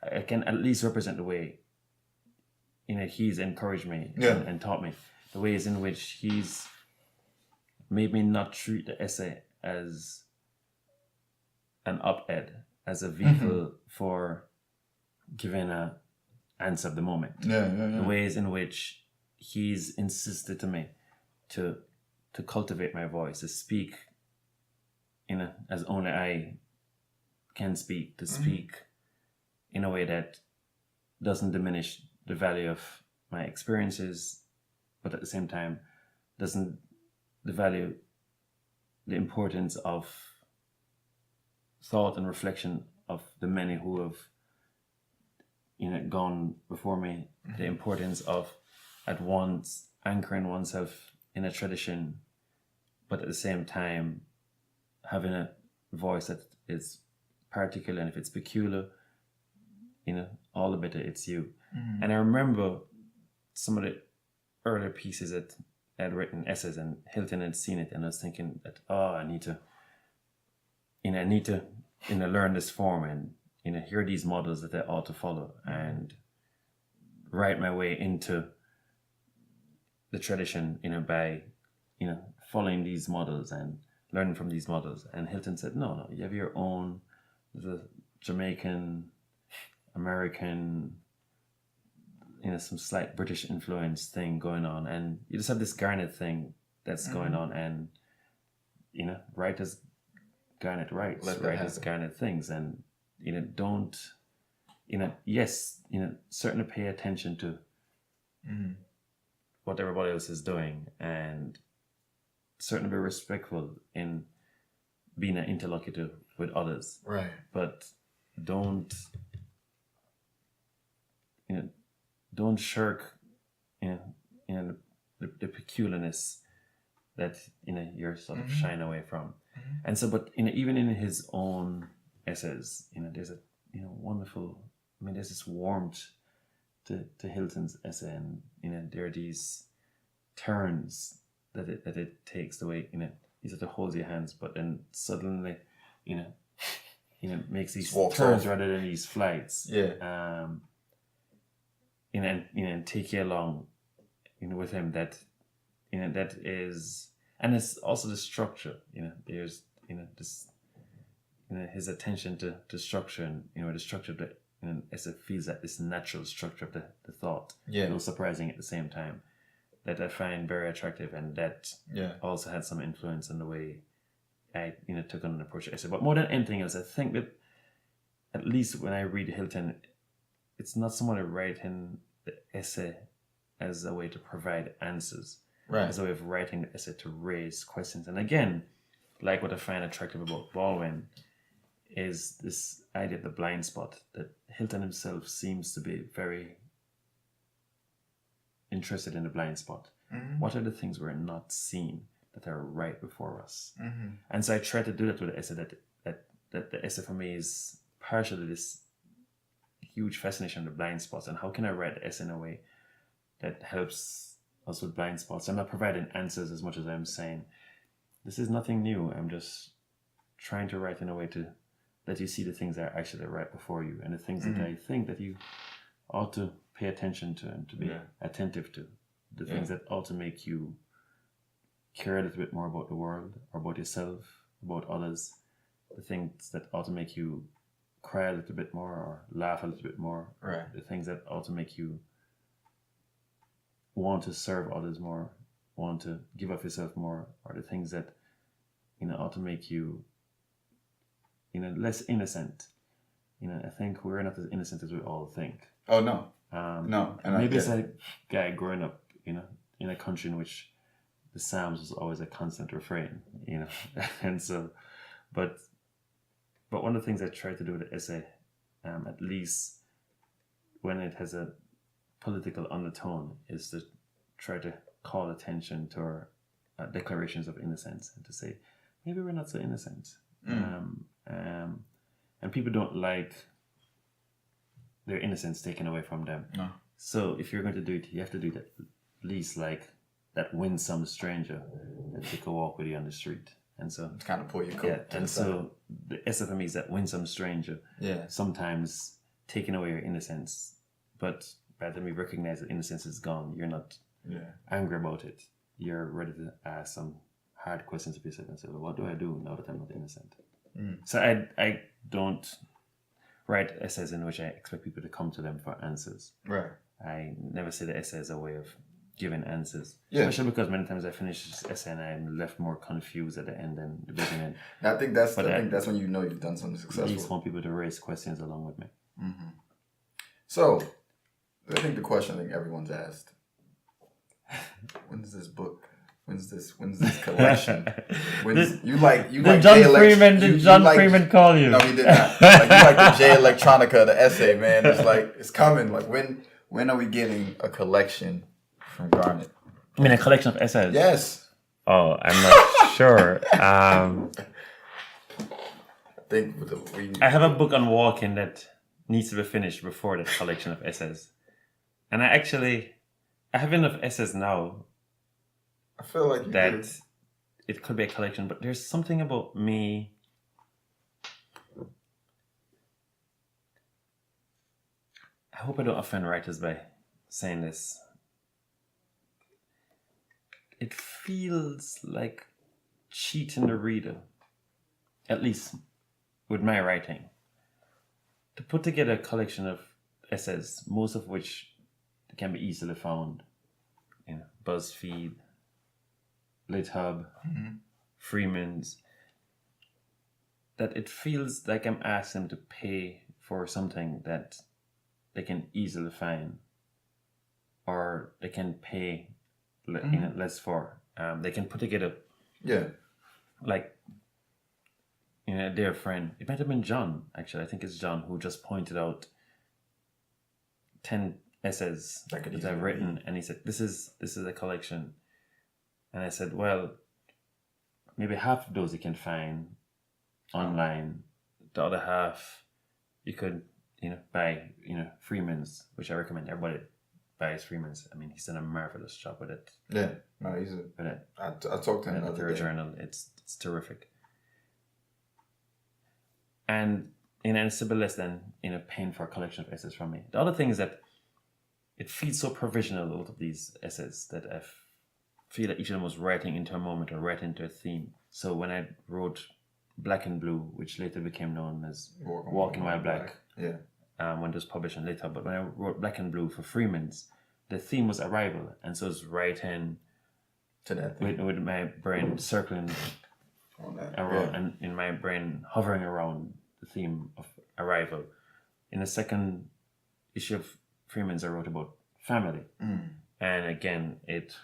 S2: I can at least represent the way he's encouraged me and taught me, the ways in which he's made me not treat the essay as an op-ed, as a vehicle for giving a answer of the moment. The ways in which he's insisted to me to cultivate my voice, to speak as only I can speak, to speak in a way that doesn't diminish the value of my experiences, but at the same time doesn't devalue the importance of thought and reflection of the many who have gone before me, the importance of at once anchoring oneself in a tradition, but at the same time having a voice that is particular, and if it's peculiar, all the better it's you. And I remember some of the earlier pieces that I had written, essays, and Hilton had seen it, and I was thinking that I need to learn this form and hear these models that I ought to follow and write my way into the tradition, by following these models and learning from these models. And Hilton said, no, you have your own, the Jamaican, American, some slight British influence thing going on, and you just have this Garnette thing that's going on, and write as Garnette writes, write as Garnette things, and don't certainly pay attention to what everybody else is doing, and certainly be respectful in being an interlocutor with others,
S1: right?
S2: But don't shirk the peculiarness that you're sort of shying away from. And so, but even in his own essays, there's a wonderful, there's this warmth to Hilton's essay, and there are these turns that it takes the way he sort of holds your hands, but then suddenly makes these turns rather than these flights. And take you along with him, that that is, and it's also the structure, there's this his attention to structure, and the structure that as it feels like this natural structure of the thought, a little surprising at the same time, that I find very attractive, and that also had some influence on the way I took on an approach to essay. But more than anything else, I think that at least when I read Hilton, it's not someone writing the essay as a way to provide answers, as a way of writing the essay to raise questions. And again, like what I find attractive about Baldwin is this idea of the blind spot, that Hilton himself seems to be very interested in the blind spot. What are the things we're not seeing that are right before us? And so I try to do that with the essay, that the essay for me is partially this huge fascination of the blind spots, and how can I write the essay in a way that helps us with blind spots. I'm not providing answers as much as I'm saying this is nothing new. I'm just trying to write in a way to let you see the things that are actually right before you, and the things that I think that you ought to pay attention to and to be attentive to, the things that ought to make you care a little bit more about the world, or about yourself, about others, the things that ought to make you cry a little bit more or laugh a little bit more, the things that ought to make you want to serve others more, want to give of yourself more, or the things that ought to make you less innocent. I think we're not as innocent as we all think.
S1: Oh no. No. And
S2: maybe it's a guy growing up in a country in which the Psalms was always a constant refrain, and so but one of the things I try to do with the essay, at least when it has a political undertone, is to try to call attention to our declarations of innocence, and to say, maybe we're not so innocent. And people don't like their innocence taken away from them.
S1: No.
S2: So if you're going to do it, you have to do that at least like that winsome stranger that take a walk with you on the street. And so
S1: to kind of pull your coat.
S2: And so the essay for me is that winsome stranger. Sometimes taking away your innocence, but by the time you recognize that innocence is gone, you're not angry about it. You're ready to ask some hard questions of yourself and say, well, what do I do now that I'm not innocent?
S1: Mm.
S2: So I don't write essays in which I expect people to come to them for answers.
S1: Right.
S2: I never see the essay as a way of giving answers.
S1: Yeah.
S2: Especially because many times I finish this essay and I'm left more confused at the end than the beginning.
S1: And I think that's when you know you've done something successful.
S2: At least want people to raise questions along with me.
S1: Mm-hmm. So, I think the question everyone's asked: when's this book? When's this collection?
S2: Did John Freeman call you?
S1: No, he did not. Like, you like the J Electronica, the essay, man. It's like it's coming. Like when are we getting a collection from Garnette?
S2: I mean, a collection of essays.
S1: Yes.
S2: Oh, I'm not sure. I have a book on walking that needs to be finished before that collection of essays, and I have enough essays now.
S1: I feel like
S2: it could be a collection, but there's something about me. I hope I don't offend writers by saying this. It feels like cheating the reader, at least with my writing, to put together a collection of essays, most of which can be easily found in BuzzFeed, LitHub, Freeman's, that it feels like I'm asking them to pay for something that they can easily find, or they can pay less for. They can put together, like, a dear friend. It might have been John, actually. I think it's John who just pointed out 10 essays that I've written, and he said, "This is a collection." And I said, well, maybe half of those you can find online. The other half you could, buy, Freeman's, which I recommend everybody buys Freeman's. I mean, he's done a marvelous job with it.
S1: Yeah, no, I talked to him the other day.
S2: Journal, it's terrific. And it's a bit less than paying for a collection of essays from me. The other thing is that it feels so provisional, a lot of these essays, that I feel that each of them was writing into a moment or writing into a theme. So when I wrote Black and Blue, which later became known as Walking While Black, when it was published in later, but when I wrote Black and Blue for Freeman's, the theme was arrival, and so it's writing
S1: to that
S2: with my brain circling around, and in my brain hovering around the theme of arrival. In the second issue of Freeman's, I wrote about family, and again it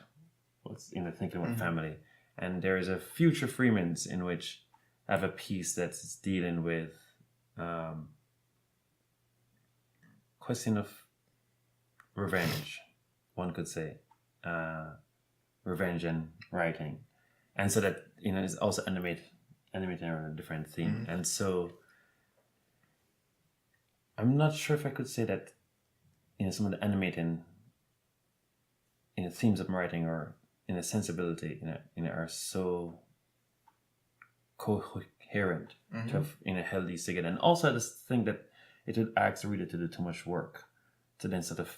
S2: was thinking about family. And there is a future Freeman's in which I have a piece that's dealing with question of revenge, one could say, revenge and writing, and so that is also animating around a different theme. And so I'm not sure if I could say that some of the animating themes of my writing or sensibility are so coherent to have held these together. And also I just think that it would ask the reader to do too much work to then sort of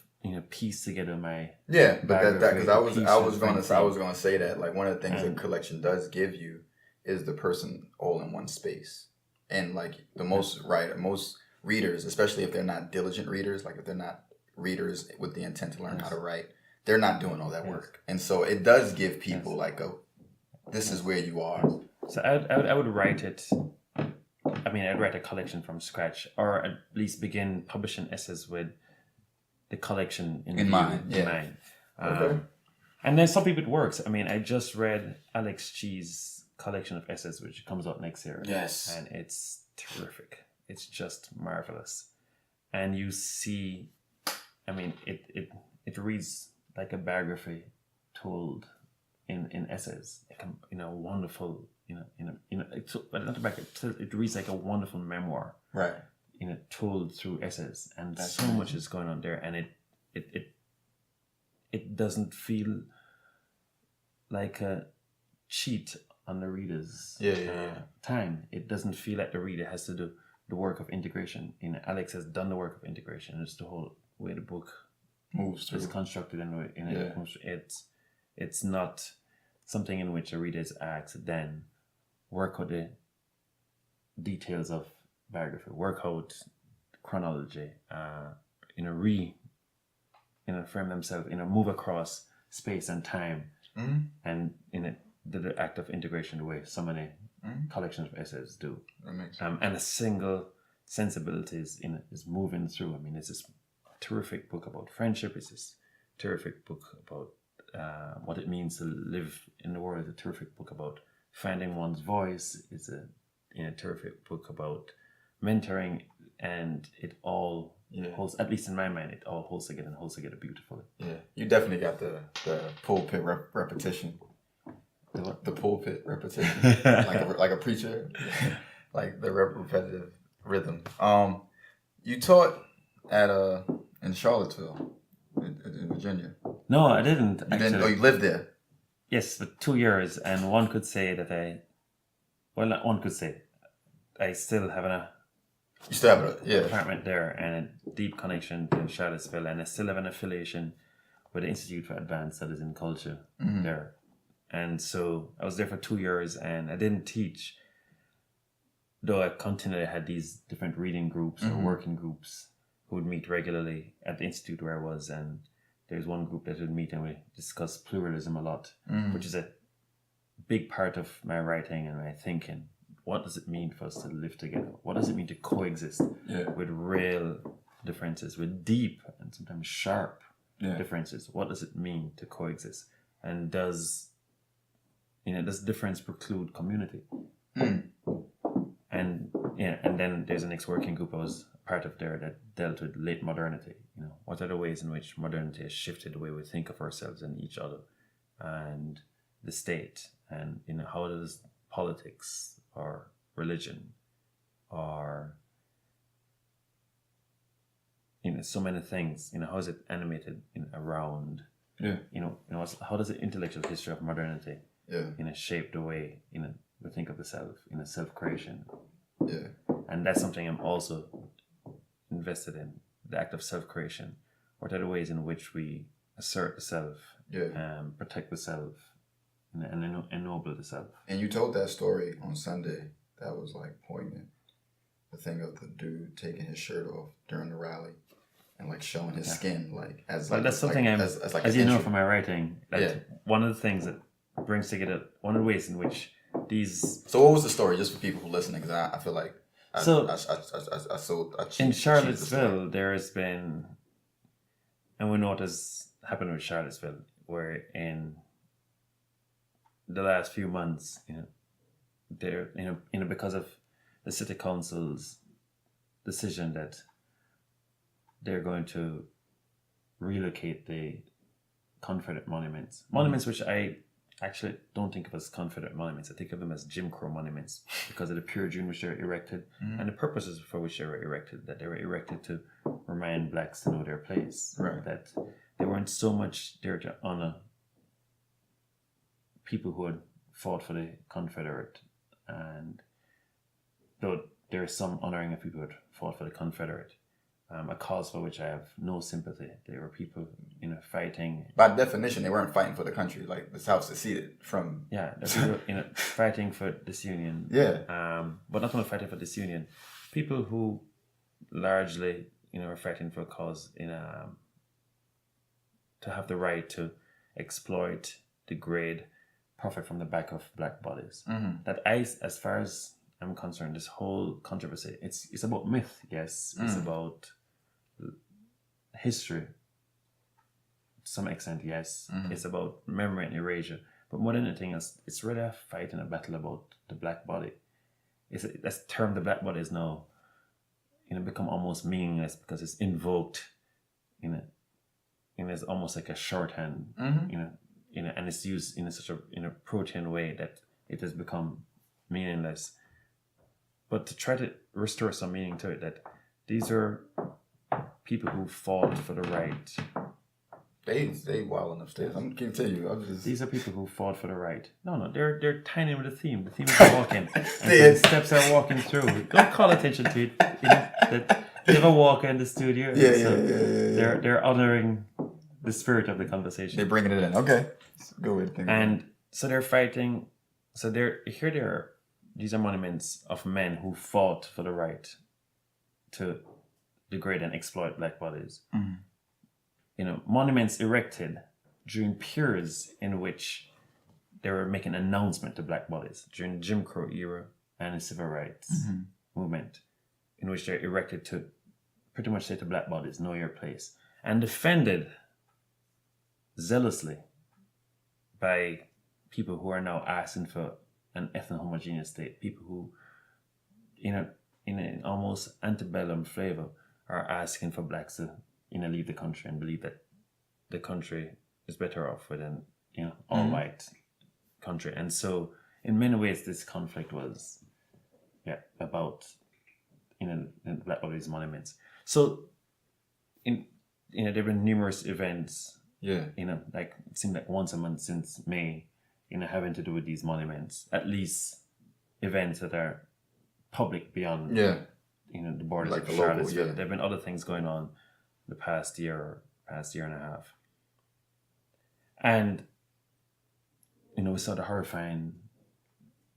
S2: piece together my
S1: but that because I was going to say that, like, one of the things a collection does give you is the person all in one space. And like most readers, especially if they're not diligent readers, like if they're not readers with the intent to learn how to write, they're not doing all that work. And so it does give people this is where you are.
S2: So I would write it. I mean, I'd write a collection from scratch, or at least begin publishing essays with the collection in mind.
S1: Okay.
S2: And then some people it works. I mean, I just read Alex G's collection of essays, which comes out next year.
S1: Yes.
S2: And it's terrific. It's just marvelous. And you see, I mean, it reads like a biography told in essays, like a wonderful, but not a biography. It reads like a wonderful memoir,
S1: right?
S2: Told through essays, and that's so amazing. Much is going on there, and it doesn't feel like a cheat on the reader's time. It doesn't feel like the reader has to do the work of integration. Alex has done the work of integration. It's the whole way the book
S1: moves through.
S2: It's constructed, and it's not something in which a reader is asked to then work out the details of biography, work out chronology, frame themselves, move across space and time, and the act of integration the way so many collections of essays do.
S1: That makes sense.
S2: And a single sensibility is moving through. I mean, it's this terrific book about friendship. It's this terrific book about what it means to live in the world. It's a terrific book about finding one's voice. It's a terrific book about mentoring, and it all holds, at least in my mind, it all holds together and holds together beautifully.
S1: Yeah, you definitely got the pulpit repetition. The pulpit repetition, like a preacher, like the repetitive rhythm. You taught at in Charlottesville, in Virginia.
S2: No, I didn't.
S1: Oh, you lived there.
S2: Yes, for 2 years, and one could say that I still have
S1: You still have an
S2: apartment there and a deep connection to Charlottesville, and I still have an affiliation with the Institute for Advanced Studies in Culture there. And so I was there for 2 years, and I didn't teach, though I continually had these different reading groups or working groups who would meet regularly at the institute where I was. And there's one group that would meet and we discuss pluralism a lot, which is a big part of my writing and my thinking. What does it mean for us to live together? What does it mean to coexist with real differences, with deep and sometimes sharp differences? What does it mean to coexist? And does difference preclude community? And then there's the next working group I was part of there that dealt with late modernity. What are the ways in which modernity has shifted the way we think of ourselves and each other and the state? And how does politics or religion or so many things, how is it animated around? How does the intellectual history of modernity shape the way we think of the self, self-creation? And that's something I'm also invested in, the act of self-creation. What are the ways in which we assert the self, protect the self, and ennoble the self?
S1: And you told that story on Sunday that was like poignant. The thing of the dude taking his shirt off during the rally and like showing his skin, that's something
S2: as you know from my writing, one of the things that brings together, one of the ways in which these.
S1: So what was the story, just for people who are listening? Because I feel like
S2: in Charlottesville there has been, and we know what has happened with Charlottesville, where in the last few months, there, because of the city council's decision that they're going to relocate the Confederate monuments, which I actually don't think of as Confederate monuments. I think of them as Jim Crow monuments because of the period in which they're erected and the purposes for which they were erected. That they were erected to remind blacks to know their place.
S1: Right.
S2: That they weren't so much there to honor people who had fought for the Confederate, and though there is some honoring of people who had fought for the Confederate, a cause for which I have no sympathy. They were people, fighting.
S1: By definition, they weren't fighting for the country. Like the South seceded from.
S2: Yeah, they were, fighting for disunion.
S1: Yeah.
S2: But not only fighting for disunion, people who largely, are fighting for a cause to have the right to exploit, degrade, profit from the back of black bodies. That as far as I'm concerned, this whole controversy, it's about myth, yes. It's about history, to some extent, yes. It's about memory and erasure. But more than anything else, it's really a fight and a battle about the black body. That term, the black body, is now, become almost meaningless because it's invoked, it's almost like a shorthand, and it's used in such a protean way that it has become meaningless. But to try to restore some meaning to it, that these are people who fought for the right.
S1: They wilding upstairs. I'm gonna continue.
S2: These are people who fought for the right. No, they're tiny with the theme. The theme is walking, and so the steps are walking through. Don't call attention to it. That they have a walker in the studio. They're honoring the spirit of the conversation.
S1: They're bringing it in. Okay, go with it.
S2: And So they're fighting. So these are monuments of men who fought for the right to degrade and exploit black bodies. Monuments erected during periods in which they were making an announcement to black bodies, during the Jim Crow era and the civil rights movement, in which they're erected to pretty much say to black bodies, know your place, and defended zealously by people who are now asking for an ethno-homogeneous state, people who, in an almost antebellum flavor, are asking for blacks to, leave the country and believe that the country is better off with an, all white country. And so, in many ways, this conflict was, about, black bodies monuments. So, there have been numerous events.
S1: Yeah.
S2: Like it seemed like once a month since May, having to do with these monuments, at least events that are public beyond, the borders
S1: like
S2: of
S1: the
S2: Charlottesville.
S1: local,
S2: There have been other things going on the past year and a half. And, we saw the horrifying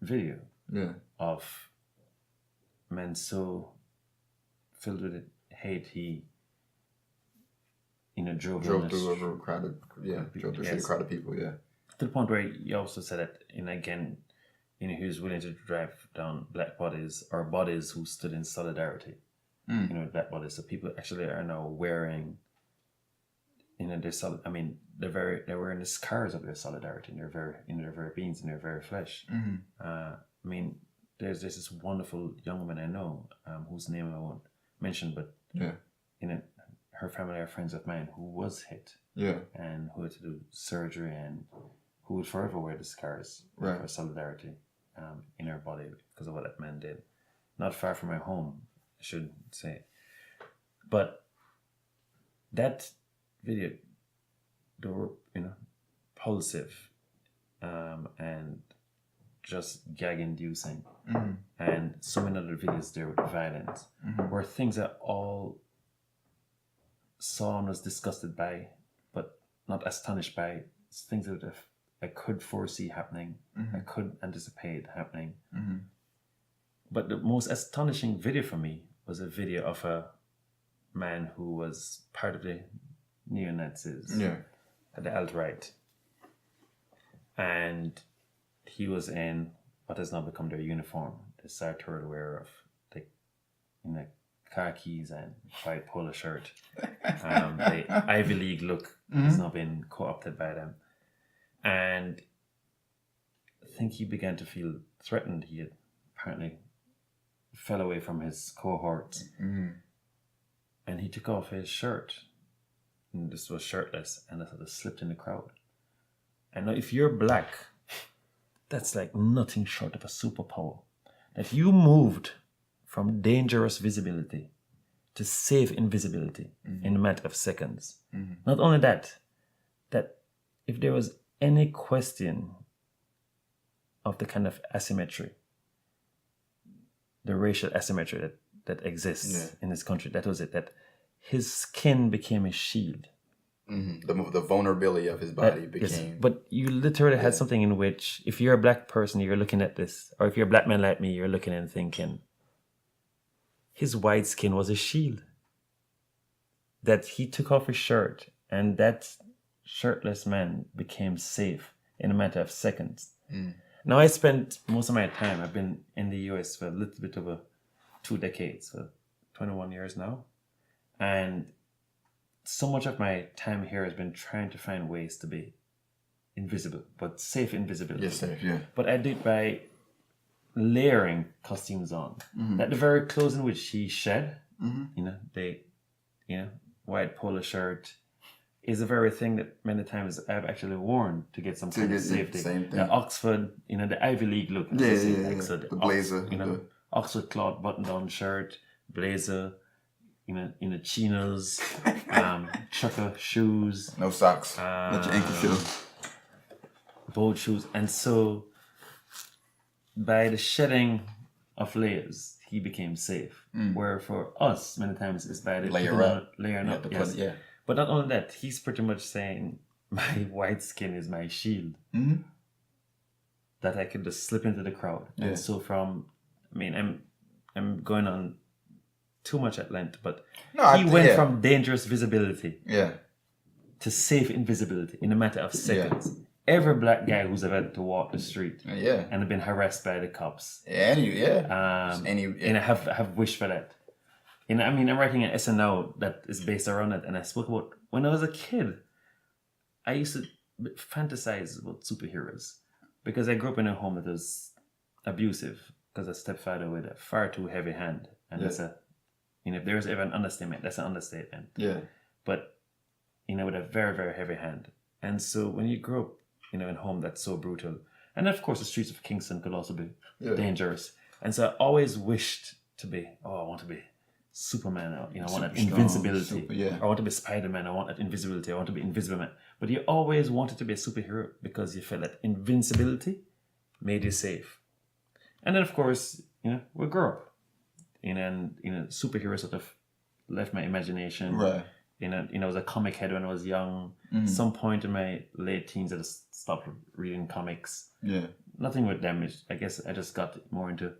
S2: video of men so filled with hate, he, drove
S1: through a crowd of, drove through a crowd of people,
S2: To the point where you also said that, again, he was willing to drive down black bodies or bodies who stood in solidarity, black bodies. So people actually are now wearing, they're wearing the scars of their solidarity in their very beings, in their very flesh. There's this wonderful young woman I know, whose name I won't mention, but her family are friends of mine who was hit, and who had to do surgery and who would forever wear the scars for solidarity in her body because of what that man did. Not far from my home, I should say. But that video, they were, repulsive and just gag-inducing. And so many other videos there with violence were things that all saw and was disgusted by, but not astonished by. It's things that I could foresee happening, I could anticipate happening. But the most astonishing video for me was a video of a man who was part of the neo-Nazis, the alt-right. And he was in what has now become their uniform, the sartorial wear of the khakis and white polo shirt. The Ivy League look has now been co-opted by them. And I think he began to feel threatened. He had apparently fell away from his cohort. And he took off his shirt. And this was shirtless, and it sort of slipped in the crowd. And now if you're black, that's like nothing short of a superpower. That you moved from dangerous visibility to safe invisibility in a matter of seconds. Not only that if there was any question of the kind of asymmetry, the racial asymmetry that exists in this country, that was it, that his skin became a shield.
S1: The vulnerability of his body became... Yes,
S2: but you literally had something in which, if you're a black person, you're looking at this, or if you're a black man like me, you're looking and thinking, his white skin was a shield. That he took off his shirt, and that shirtless man became safe in a matter of seconds. Now, I spent most of my time, I've been in the US for a little bit over 2 decades, for 21 years now. And so much of my time here has been trying to find ways to be invisible, but safe invisibility.
S1: Yes, safe, yeah.
S2: But I did by layering costumes on. That the very clothes in which he shed, white polo shirt, is the very thing that many times I've actually worn to get some kind of safety.
S1: Same thing.
S2: The Oxford, the Ivy League look.
S1: The blazer.
S2: Oxford cloth button-down shirt, blazer, chinos, chucker shoes.
S1: No socks. Not your ankle shoes.
S2: Bold shoes. And so, by the shedding of layers, he became safe. Where for us, many times, it's by the layering up. Yes. But not only that, he's pretty much saying, my white skin is my shield. that I could just slip into the crowd.
S1: Yeah.
S2: And so I'm going on too much at length, but he went from dangerous visibility to safe invisibility in a matter of seconds. Yeah. Every black guy who's ever had to walk the street and have been harassed by the cops. And I have wished for that. And I mean, I'm writing an essay now that is based around it, and I spoke about when I was a kid. I used to fantasize about superheroes because I grew up in a home that was abusive because a stepfather with a far too heavy hand, and that's if there's ever an understatement, that's an understatement. Yeah. But with a very, very heavy hand, and so when you grow up, in a home that's so brutal, and of course the streets of Kingston could also be dangerous, and so I always wished to be. I want to be Superman. I want that invincibility. I want to be Spider-Man. I want that invisibility. I want to be Invisible Man. But you always wanted to be a superhero because you felt that invincibility made you safe. And then, of course, we grew up. And superheroes sort of left my imagination. Right. I was a comic head when I was young. Mm-hmm. Some point in my late teens, I just stopped reading comics. Yeah. Nothing with them. I guess I just got more into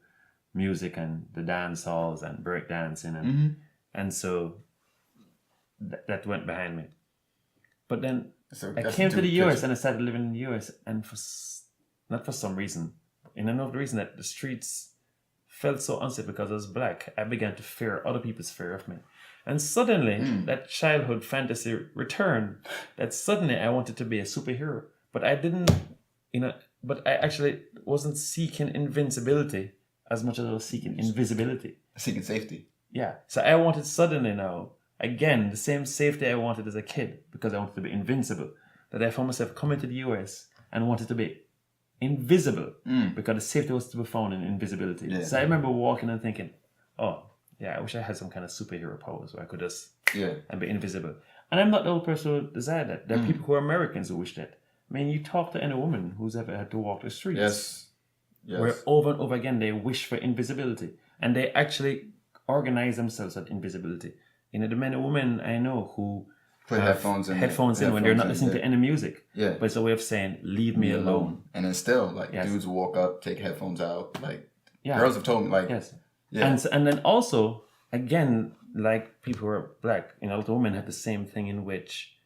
S2: music and the dance halls and break dancing and so that went behind me. But then I came to the US and I started living in the US, and not for some reason, another reason that the streets felt so unsafe because I was black, I began to fear other people's fear of me. And suddenly that childhood fantasy returned, that suddenly I wanted to be a superhero. But I didn't, but I actually wasn't seeking invincibility as much as I was seeking invisibility.
S1: Seeking safety.
S2: Yeah. So I wanted suddenly now, again, the same safety I wanted as a kid because I wanted to be invincible. That I found myself coming to the US and wanted to be invisible because the safety was to be found in invisibility. Yeah. So I remember walking and thinking, I wish I had some kind of superhero powers where I could just and be invisible. And I'm not the only person who desired that. There are people who are Americans who wish that. I mean, you talk to any woman who's ever had to walk the streets. Yes. Where over and over again they wish for invisibility, and they actually organize themselves at invisibility. The men and women I know who
S1: put headphones
S2: in when they're not listening to any music. Yeah. But it's a way of saying, leave me alone.
S1: And then still, dudes walk up, take headphones out. Girls have told me,
S2: yes. Yeah. And then also, again, people who are black, a lot of women have the same thing in which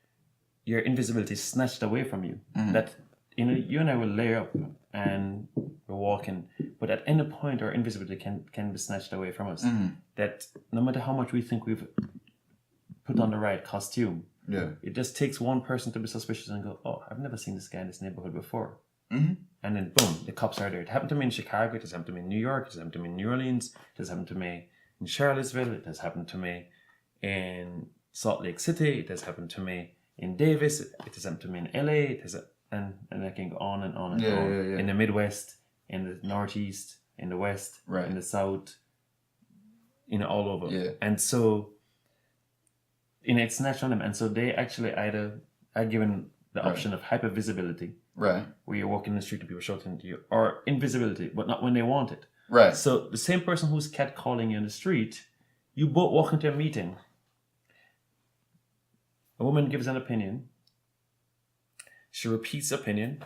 S2: your invisibility is snatched away from you. Mm-hmm. That, you and I will lay up and we're walking, but at any point our invisibility can be snatched away from us. Mm-hmm. That no matter how much we think we've put on the right costume, it just takes one person to be suspicious and go, I've never seen this guy in this neighborhood before. Mm-hmm. And then boom, the cops are there. It happened to me in Chicago, it has happened to me in New York, it has happened to me in New Orleans, it has happened to me in Charlottesville, it has happened to me in Salt Lake City, it has happened to me in Davis, it has happened to me in LA, and I can go on and on and on. Yeah. In the Midwest, in the Northeast, in the West, in the South, all over. Yeah. And so, it's snatched on them. And so they actually either are given the option of hypervisibility, where you're walking in the street and people shouting at you, or invisibility, but not when they want it. Right. So the same person who's catcalling you in the street, you both walk into a meeting. A woman gives an opinion. She repeats the opinion.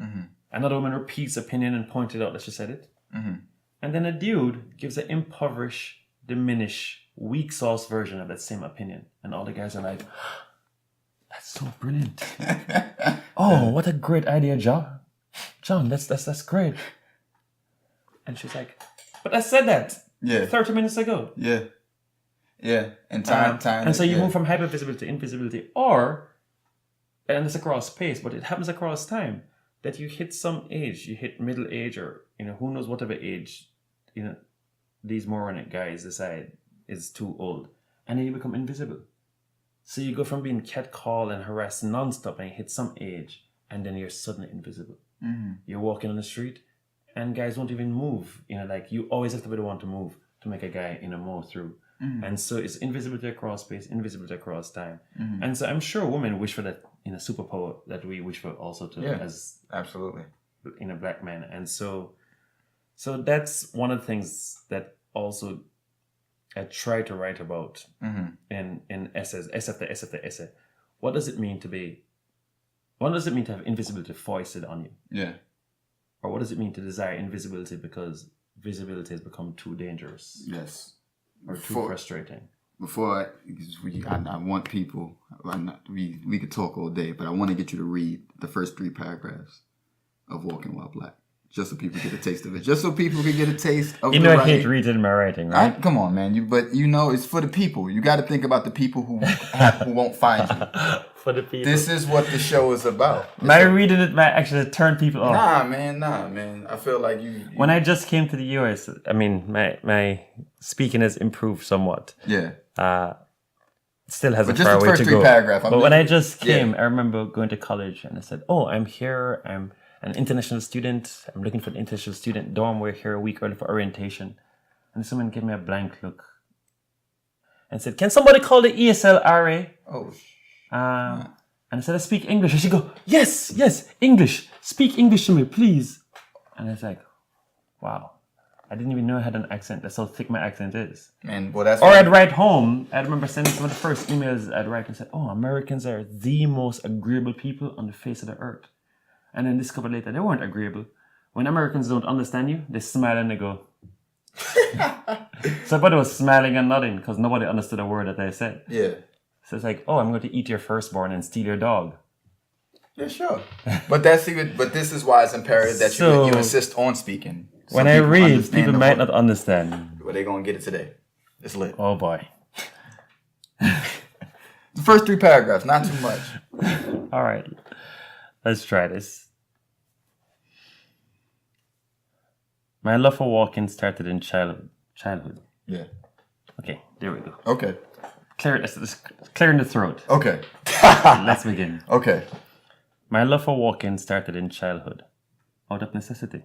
S2: Mm-hmm. Another woman repeats the opinion and pointed out that she said it. Mm-hmm. And then a dude gives an impoverished, diminished, weak sauce version of that same opinion. And all the guys are like, that's so brilliant. What a great idea, John. John, that's great. And she's like, but I said that 30 minutes ago. Yeah. Yeah. And time. And so you move from hypervisibility to invisibility, and it's across space, but it happens across time, that you hit some age, you hit middle age, or who knows whatever age, these moronic guys decide is too old, and then you become invisible. So you go from being catcalled and harassed nonstop, and you hit some age, and then you're suddenly invisible. Mm-hmm. You're walking on the street, and guys won't even move. You always have to be the one to move to make a guy move through. Mm-hmm. And so it's invisibility across space, invisibility across time. Mm-hmm. And so I'm sure women wish for that superpower that we wish for also too, as absolutely black men. And so that's one of the things that also I try to write about in essays, essay after essay after essay. What does it mean to have invisibility foisted on you? Yeah. or what does it mean to desire invisibility because visibility has become too dangerous?
S1: Yes.
S2: Or too frustrating?
S1: I want people, we could talk all day, but I want to get you to read the first 3 paragraphs of Walking While Black. Just so people get a taste of it. Just so people can get a taste of
S2: the writing. I hate reading my writing, right?
S1: Come on, man. But it's for the people. You got to think about the people who won't find you.
S2: For the people.
S1: This is what the show is about.
S2: Reading it might actually turn people off.
S1: Nah, man. I feel like you...
S2: When I just came to the US, I mean, my speaking has improved somewhat.
S1: Yeah.
S2: Still has a far way to go.
S1: Paragraph,
S2: but when I just came, I remember going to college and I said, I'm here. I'm an international student. I'm looking for an international student dorm. We're here a week early for orientation. And someone gave me a blank look and said, can somebody call the ESLRA? And I said, I speak English. And she go, yes, English. Speak English to me, please. And I was like, wow. I didn't even know I had an accent. That's how thick my accent is.
S1: Man, well, that's...
S2: Or I'd write home. I remember sending some of the first emails I'd write and said, Americans are the most agreeable people on the face of the earth. And then discovered later, they weren't agreeable. When Americans don't understand you, they smile and they go. So everybody was smiling and nodding because nobody understood a word that I said.
S1: Yeah.
S2: So it's like, I'm going to eat your firstborn and steal your dog.
S1: Yeah, sure. But this is why it's imperative that you insist on speaking.
S2: When I read, people might not understand.
S1: But they're going to get it today. It's lit.
S2: Oh, boy.
S1: The first 3 paragraphs, not too much.
S2: All right. Let's try this. My love for walking started in childhood.
S1: Yeah.
S2: Okay, there we go.
S1: Okay.
S2: Clearing the throat.
S1: Okay.
S2: Let's begin.
S1: Okay.
S2: My love for walking started in childhood, out of necessity.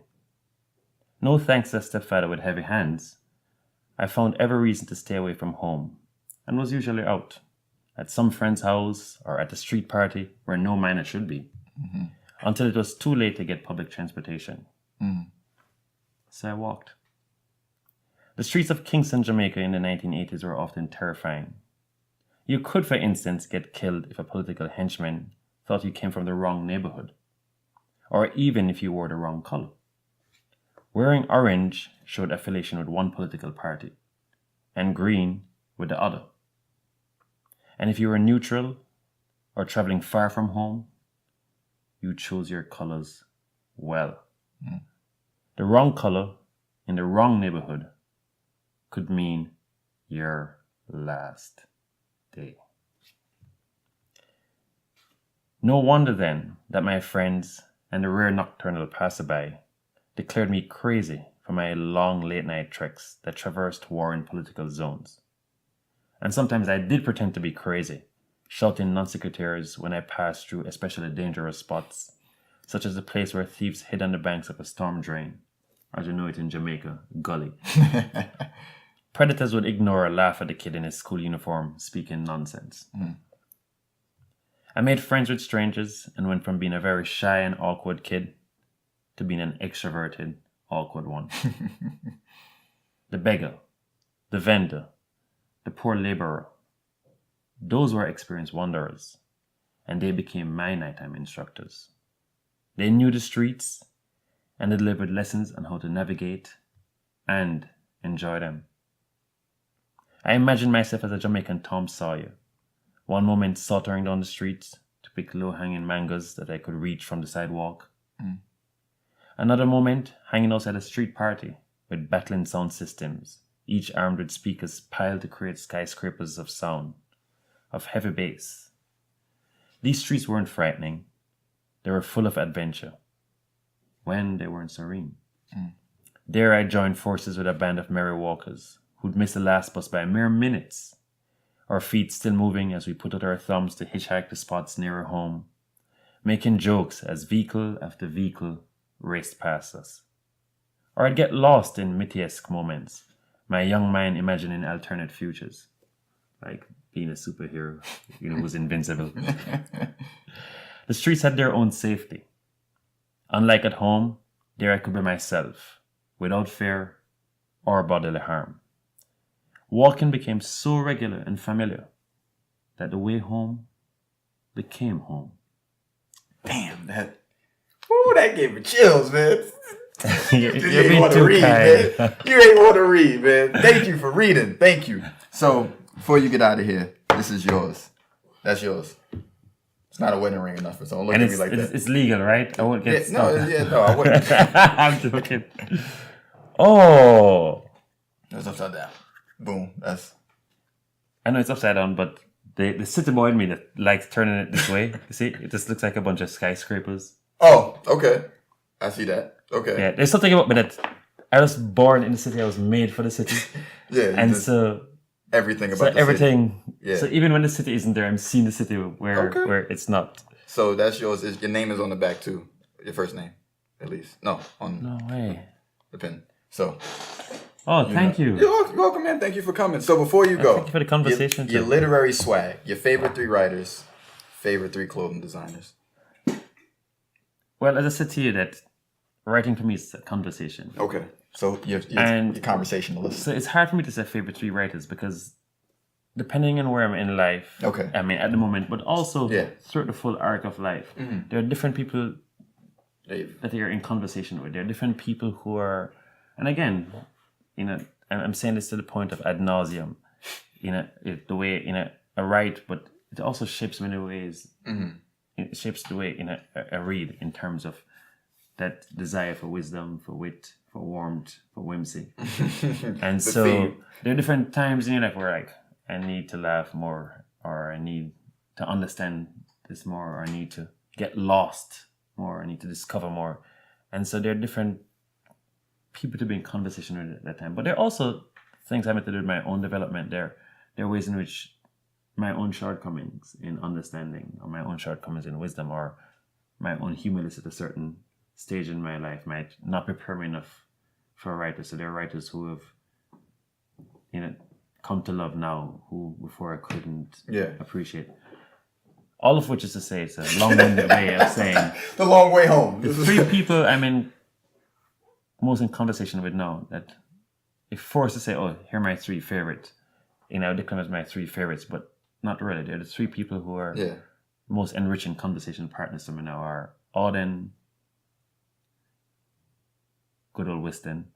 S2: No thanks to a stepfather with heavy hands. I found every reason to stay away from home, and was usually out, at some friend's house or at a street party where no minor should be. Mm-hmm. Until it was too late to get public transportation. Mm. So I walked. The streets of Kingston, Jamaica in the 1980s were often terrifying. You could, for instance, get killed if a political henchman thought you came from the wrong neighborhood, or even if you wore the wrong color. Wearing orange showed affiliation with one political party, and green with the other. And if you were neutral or traveling far from home, you chose your colors well. Mm. The wrong color in the wrong neighborhood could mean your last day. No wonder then that my friends and the rare nocturnal passerby declared me crazy for my long late-night treks that traversed warring political zones. And sometimes I did pretend to be crazy, shouting non-sequiturs when I passed through especially dangerous spots, such as the place where thieves hid on the banks of a storm drain, or as you know it in Jamaica, gully. Predators would ignore or laugh at the kid in his school uniform speaking nonsense. Mm. I made friends with strangers and went from being a very shy and awkward kid to being an extroverted, awkward one. The beggar, the vendor, the poor laborer. Those were experienced wanderers, and they became my nighttime instructors. They knew the streets, and they delivered lessons on how to navigate and enjoy them. I imagined myself as a Jamaican Tom Sawyer, one moment sauntering down the streets to pick low-hanging mangoes that I could reach from the sidewalk. Mm. Another moment hanging outside a street party with battling sound systems, each armed with speakers piled to create skyscrapers of sound, of heavy bass. These streets weren't frightening. They were full of adventure, when they weren't serene. Mm. There I joined forces with a band of merry walkers who'd miss the last bus by mere minutes, our feet still moving as we put out our thumbs to hitchhike to spots nearer home, making jokes as vehicle after vehicle raced past us. Or I'd get lost in Mitty-esque moments, my young mind imagining alternate futures, like being a superhero, who's invincible. The streets had their own safety. Unlike at home, there I could be myself, without fear or bodily harm. Walking became so regular and familiar that the way home became home.
S1: Damn, that... Ooh, that gave me chills, man.
S2: You're
S1: You ain't
S2: being
S1: want to
S2: too
S1: read,
S2: kind.
S1: man. You ain't want to read, man. Thank you for reading. Thank you. So, before you get out of here, this is yours. That's yours. It's not a wedding ring or nothing, so don't look
S2: And
S1: at me like that.
S2: it's legal, right? I won't get stopped.
S1: No, I wouldn't.
S2: I'm joking. Oh,
S1: It's upside down. Boom.
S2: I know it's upside down, but the city boy in me that likes turning it this way. You see, it just looks like a bunch of skyscrapers.
S1: Oh, okay. I see that. Okay.
S2: Yeah, there's something about me that I was born in the city. I was made for the city.
S1: Yeah.
S2: And so
S1: everything about the
S2: everything.
S1: city. Yeah.
S2: So even when the city isn't there, I'm seeing the city where it's not.
S1: So that's yours. Your name is on the back too. Your first name, at least. No
S2: way.
S1: The pen. So.
S2: Oh, thank you.
S1: You're welcome, man. Thank you for coming. So before you go,
S2: thank you for the conversation.
S1: Your literary swag. Your favorite 3 writers. Favorite 3 clothing designers.
S2: Well, as I said to you, that writing to me is a conversation.
S1: Okay. So you're conversationalist.
S2: So it's hard for me to say favorite 3 writers because depending on where I'm in life,
S1: okay.
S2: I mean, at the moment, but also throughout the full arc of life, there are different people that you're in conversation with. There are different people who are, and again, I'm saying this to the point of ad nauseum, the way, I write, but it also shapes many ways. Mm-hmm. It shapes the way I read in terms of that desire for wisdom, for wit, for warmth, for whimsy. And so there are different times in your life where I need to laugh more, or I need to understand this more, or I need to get lost more, I need to discover more. And so there are different people to be in conversation with at that time. But there are also things having to do with my own development. There are ways in which my own shortcomings in understanding, or my own shortcomings in wisdom, or my own humanness at a certain stage in my life might not prepare me enough for a writer. So there are writers who have come to love now who before I couldn't appreciate. All of which is to say, it's a long-winded way of saying
S1: the long way home.
S2: The 3 people I'm in most in conversation with now, that if forced to say, oh, here are my 3 favorites, I would declare as my 3 favorites, but not really. They're the 3 people who are most enriching conversation partners to me now are Auden, good old Weston,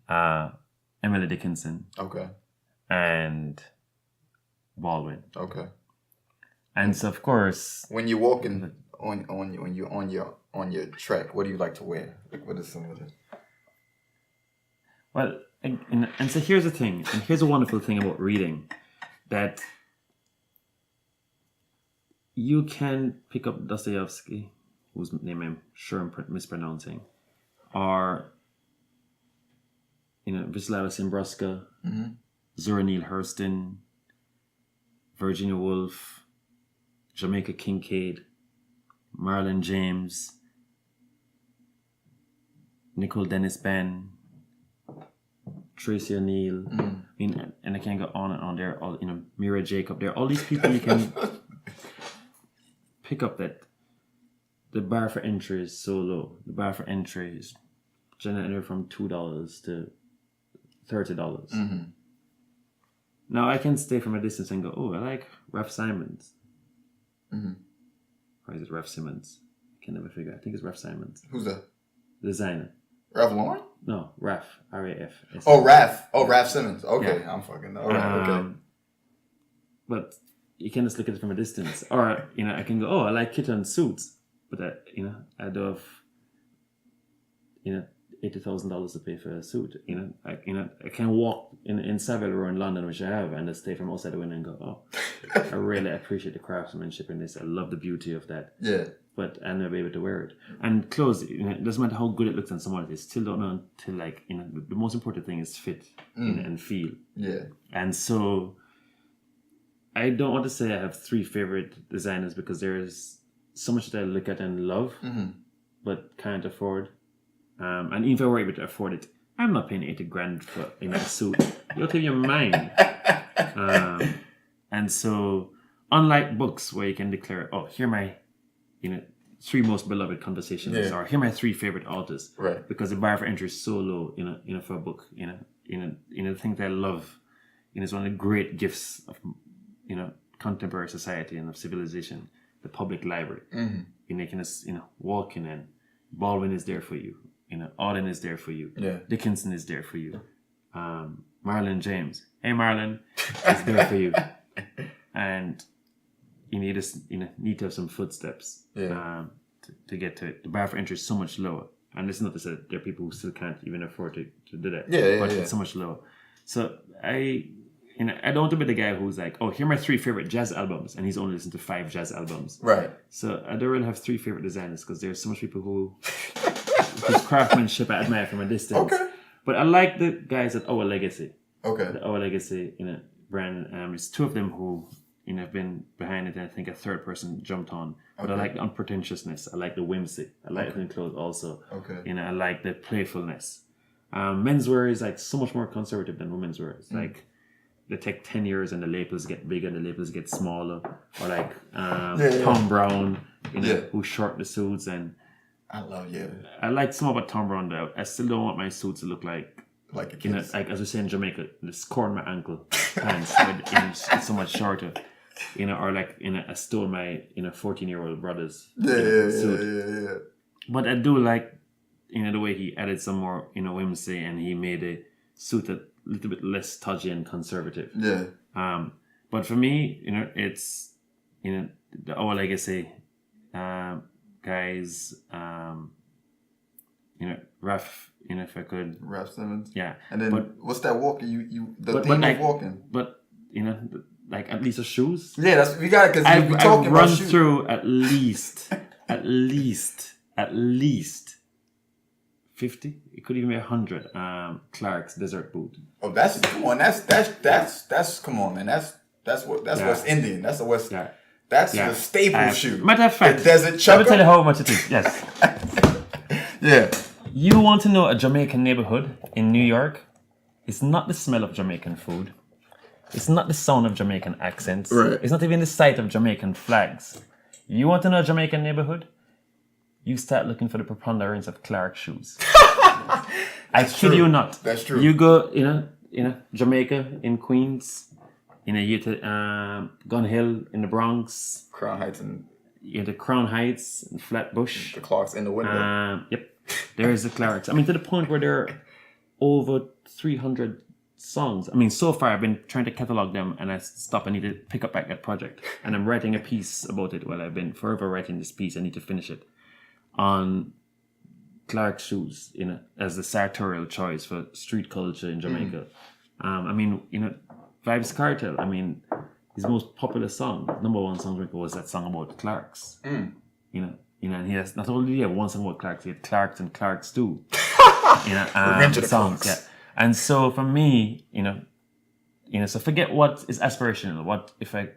S2: Emily Dickinson, and Baldwin.
S1: Okay.
S2: And so, of course,
S1: when you're walking when you're on your trek, what do you like to wear? Like, what is some of it?
S2: Well, and so here's the thing, and here's a wonderful thing about reading, that you can pick up Dostoevsky, whose name I'm sure I'm mispronouncing, or Wisława Szymborska, Zora Neale Hurston, Virginia Woolf, Jamaica Kincaid, Marlon James, Nicole Dennis Benn, Tracy O'Neill, and I can go on and on. There are all, Mira Jacob. There are all these people you can pick up that the bar for entry is so low. The bar for entry is generally from $2 to $30. Now I can stay from a distance and go, oh, I like Ralph Simons. Or is it Ralph Simmons? I can never figure. I think it's Ralph Simons.
S1: Who's that?
S2: The designer.
S1: Ralph Lauren?
S2: No, Ralph. R-A-F.
S1: Oh, Ralph. Oh, Ralph Simmons. Okay, yeah. I'm fucking. All right, okay.
S2: But you can just look at it from a distance, or I can go, oh, I like kitten suits, but I do have $80,000 to pay for a suit. I can walk in Savile Row in London, which I have, and just stay from outside the window and go, oh, I really appreciate the craftsmanship in this. I love the beauty of that. Yeah. But I'll never be able to wear it. And clothes, it doesn't matter how good it looks on someone. You still don't know until the most important thing is fit and feel. Yeah. And so I don't want to say I have 3 favorite designers because there's so much that I look at and love, but can't afford. And even if I were able to afford it, I'm not paying $80,000 for a suit. You're out of your mind. And so, unlike books where you can declare, oh, here are my 3 most beloved conversations, or here are my 3 favorite authors, right? Because the bar for entry is so low, for a book, the thing that I love, it's one of the great gifts of, contemporary society and of civilization, the public library. You can just, walk in and Baldwin is there for you. Auden is there for you.
S1: Yeah.
S2: Dickinson is there for you. Marlon James. Hey, Marlon is there for you. And you need to have some footsteps to get to it. The bar for entry is so much lower. And it's not to say that there are people who still can't even afford to do that. But it's so much lower. So I don't want to be the guy who's like, oh, here are my 3 favorite jazz albums, and he's only listened to 5 jazz albums.
S1: Right.
S2: So I don't really have 3 favorite designers because there's so much people whose craftsmanship I admire from a distance.
S1: Okay.
S2: But I like the guys at Our Legacy.
S1: Okay.
S2: The Our Legacy, brand. There's 2 of them who, have been behind it, and I think a 3rd person jumped on. But I like the unpretentiousness. I like the whimsy. I like the clothes also.
S1: Okay.
S2: I like the playfulness. Menswear is like so much more conservative than women's wear. It's like they take 10 years and the labels get bigger and the labels get smaller. Or like Tom Brown, who short the suits. And I like some about Tom Brown though. I still don't want my suits to look like
S1: a kid's.
S2: like as we say in Jamaica, the score on my ankle pants it's so much shorter. Or like I stole my 14-year-old brother's suit.
S1: Yeah.
S2: But I do like the way he added some more whimsy, and he made a suit a little bit less tudgy and conservative.
S1: Yeah.
S2: But for me, it's the Our Legacy guys. Raf. If I could.
S1: Raf Simmons.
S2: Yeah.
S1: And then what's that walking? The theme of walking.
S2: But like at least the shoes.
S1: Yeah, that's we got it because
S2: I've
S1: talking
S2: run
S1: about shoes.
S2: through at least 50. It could even be 100. Clark's Desert Boot.
S1: Oh, that's come on. That's come on, man. That's West Indian. That's the West. Yeah. That's the staple shoe.
S2: Matter of fact,
S1: the Desert Chucker.
S2: Let me tell you how much it is. Yes.
S1: Yeah.
S2: You want to know a Jamaican neighborhood in New York? It's not the smell of Jamaican food. It's not the sound of Jamaican accents.
S1: Right.
S2: It's not even the sight of Jamaican flags. You want to know a Jamaican neighborhood? You start looking for the preponderance of Clark shoes. I kid you not.
S1: That's true.
S2: You go, Jamaica in Queens, you to Gun Hill in the Bronx,
S1: Crown Heights and
S2: the Crown Heights and Flatbush.
S1: The clocks in the window.
S2: Yep. There is the Clarks. I mean, to the point where there are over 300 songs. I mean, so far I've been trying to catalog them, and I need to pick up back that project. And I'm writing a piece about it. Well, I've been forever writing this piece. I need to finish it on Clark shoes, as the sartorial choice for street culture in Jamaica. I mean, Vybz Kartel. I mean, his most popular song, number 1 song, was that song about Clarks. And he has not only one song about Clarks, he had Clarks and Clarks too. Songs, yeah. And so for me, so forget what is aspirational. What if I,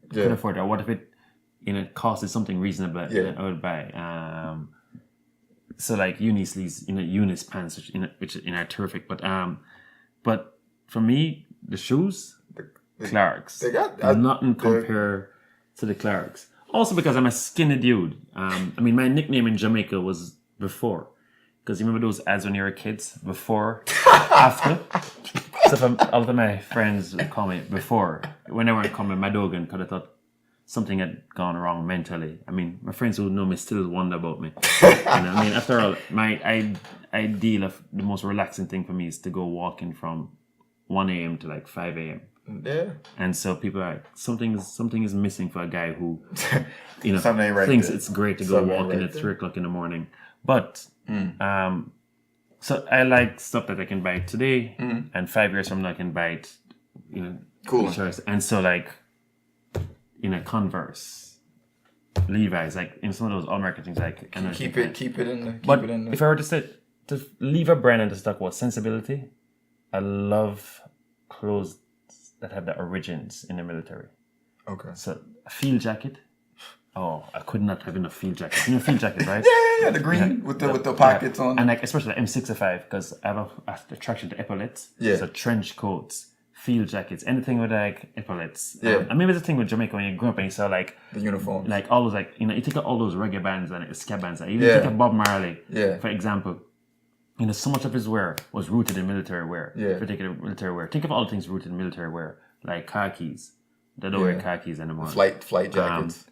S2: could afford it, or what if it, costed something reasonable? I would buy. So like Eunice sleeves, Eunice pants, which are terrific. But for me, the shoes, Clarks,
S1: they got
S2: nothing compare to the Clarks. Also because I'm a skinny dude. I mean, my nickname in Jamaica was Before. Because you remember those ads when you were kids? Before, after. So all of my friends would call me Before. When they weren't calling me Cadogan, because I thought something had gone wrong mentally. I mean, my friends who know me still wonder about me. I mean, after all, my ideal of the most relaxing thing for me is to go walking from 1 a.m. to like 5 a.m.
S1: Yeah.
S2: And so people are like, something is missing for a guy who,
S1: right
S2: thinks
S1: there.
S2: It's great to go walking at 3 o'clock in the morning. But, so I like stuff that I can buy today, and 5 years from now I can buy it,
S1: cool.
S2: And so like, Converse, Levi's, like in some of those all-American things, like
S1: keep it in the.
S2: But if I were to say to leave a brand and to talk about sensibility, I love clothes that have the origins in the military. Okay. So a field jacket. Oh, I could not have enough field jackets. Field jacket, right?
S1: Yeah, the green with the pockets on.
S2: And like especially the M65, because I have an attraction to epaulettes.
S1: Yeah.
S2: So trench coats, field jackets, anything with like epaulettes.
S1: Yeah.
S2: And maybe it's a thing with Jamaica when you grew up and you saw like
S1: the uniforms.
S2: Like all those you take out all those reggae bands and ska bands. Like, even take out Bob Marley, for example. So much of his wear was rooted in military wear.
S1: Yeah.
S2: Particular military wear. Think of all the things rooted in military wear, like khakis. They don't wear khakis anymore.
S1: Flight jackets.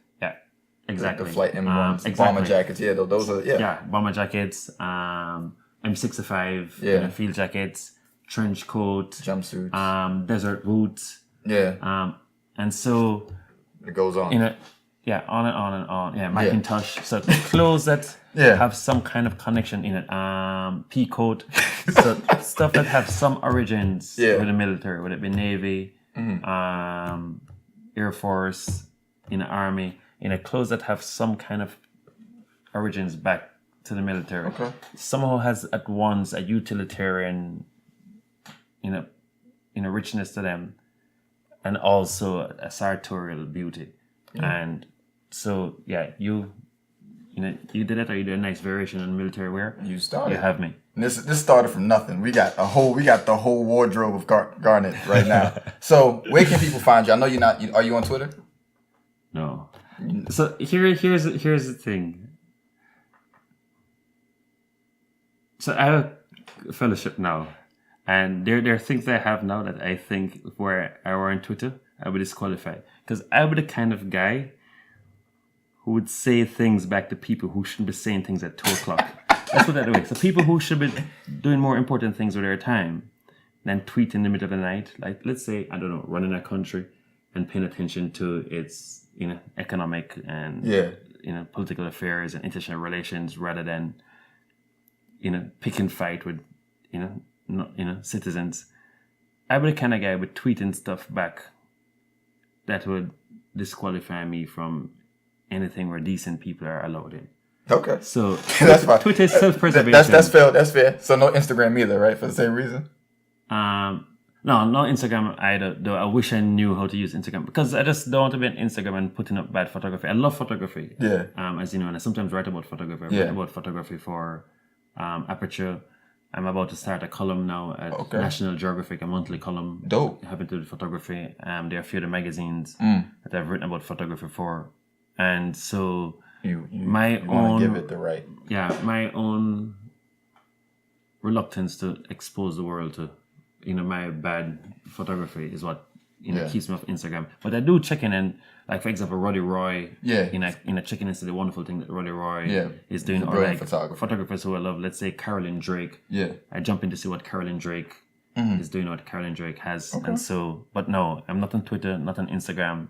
S2: Exactly.
S1: The flight emblems,
S2: exactly.
S1: bomber jackets. Yeah, those are
S2: Yeah, bomber jackets, M65, field jackets, trench coat,
S1: jumpsuits,
S2: desert boots.
S1: Yeah.
S2: And so
S1: it goes on.
S2: On and on and on. Yeah, Macintosh. So clothes that have some kind of connection in it. Pea coat. So stuff that have some origins with the military, whether it be Navy, Air Force, Army. Clothes that have some kind of origins back to the military.
S1: Okay.
S2: Somehow has at once a utilitarian, richness to them, and also a sartorial beauty. And so you did it, or you did a nice variation on military wear.
S1: You started.
S2: You have me.
S1: And this started from nothing. We got the whole wardrobe of Garnette right now. So where can people find you? I know you're not. Are you on Twitter?
S2: No. So here's the thing. So I have a fellowship now, and there are things that I have now that I think if I were on Twitter, I would disqualify, because I would be the kind of guy who would say things back to people who shouldn't be saying things at 2:00. Let's put that away. So people who should be doing more important things with their time than tweet in the middle of the night, like let's say, I don't know, running a country and paying attention to its economic and political affairs and international relations, rather than pick and fight with citizens. I would be the kind of guy with tweeting stuff back that would disqualify me from anything where decent people are allowed in.
S1: Okay.
S2: So
S1: that's fine.
S2: Twitter is self-preservation.
S1: That's fair. That's fair. So no Instagram either, right? For the same reason.
S2: No Instagram either. Though I wish I knew how to use Instagram, because I just don't want to be on Instagram and putting up bad photography. I love photography. Yeah. As you know, and I sometimes write about photography. I write about photography for Aperture. I'm about to start a column now at National Geographic, a monthly column.
S1: Dope.
S2: Having to do photography. There are a few of the magazines that I've written about photography for, and so you want to
S1: give it the right.
S2: Yeah, my own reluctance to expose the world to my bad photography is what keeps me off Instagram. But I do check in, and like for example, Roddy Roy. Yeah. Checking into the wonderful thing that Roddy Roy is doing, or like photographers who I love. Let's say Carolyn Drake. Yeah. I jump in to see what Carolyn Drake is doing, what Carolyn Drake has, and so. But no, I'm not on Twitter, not on Instagram.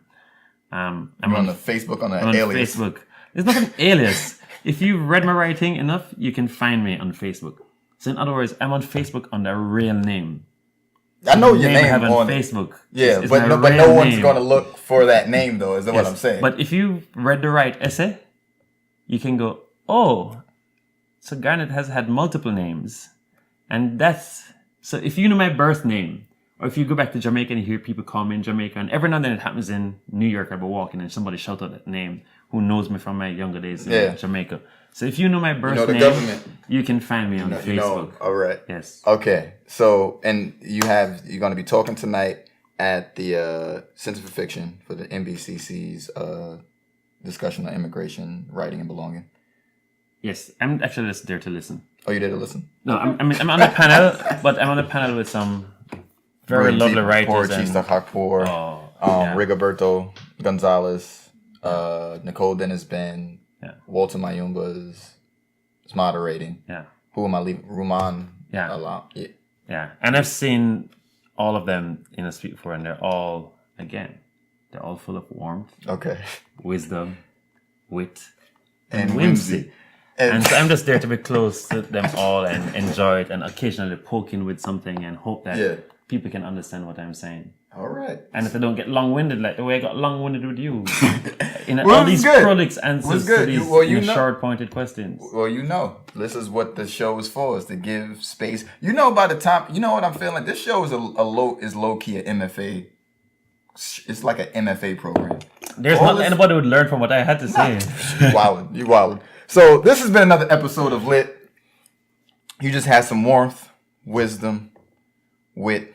S2: I'm
S1: on the Facebook on an alias.
S2: Facebook. It's not an alias. If you've read my writing enough, you can find me on Facebook. So in other words, I'm on Facebook under a real name.
S1: I know your name
S2: on Facebook.
S1: Yeah, but no one's going to look for that name, though. Is that what I'm saying?
S2: But if you read the right essay, you can go, oh, so Garnette has had multiple names. And so if you know my birth name, or if you go back to Jamaica and you hear people call me in Jamaica, and every now and then it happens in New York, I'll be walking and somebody shout out that name who knows me from my younger days in Jamaica. So if you know my birth name, you can find me on Facebook.
S1: All right.
S2: Yes.
S1: Okay. So, and you're going to be talking tonight at the Center for Fiction for the NBCC's discussion on immigration, writing, and belonging.
S2: Yes, I'm actually just there to listen.
S1: Oh, you're there to listen?
S2: No, I'm on the panel, but I'm on the panel with some very lovely writers.
S1: Chista Hakpour, Rigoberto Gonzalez, Nicole Dennis Ben. Yeah. Walter Mayumba is moderating. Yeah. Who am I leaving? Ruman.
S2: Yeah. Yeah. And I've seen all of them in a speak before, and they're all full of warmth. Okay. Wisdom, wit, and whimsy. And so I'm just there to be close to them all and enjoy it, and occasionally poking with something and hope that people can understand what I'm saying.
S1: All right.
S2: And if I don't get long-winded like the way I got long-winded with you. All these prolix answers to these short, pointed questions.
S1: Well, this is what the show is for, is to give space. By the time, what I'm feeling? This show is low-key an MFA. It's like an MFA program.
S2: There's nothing anybody would learn from what I had to say.
S1: You wildin'. So this has been another episode of Lit. You just had some warmth, wisdom, wit,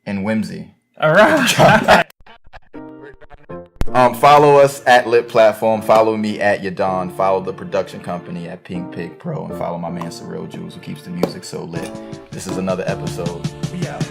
S1: and whimsy.
S2: All right.
S1: Follow us at Lit Platform. Follow me at Yadon. Follow the production company at Pink Pig Pro. And follow my man Surreal Jules, who keeps the music so lit. This is another episode. We out.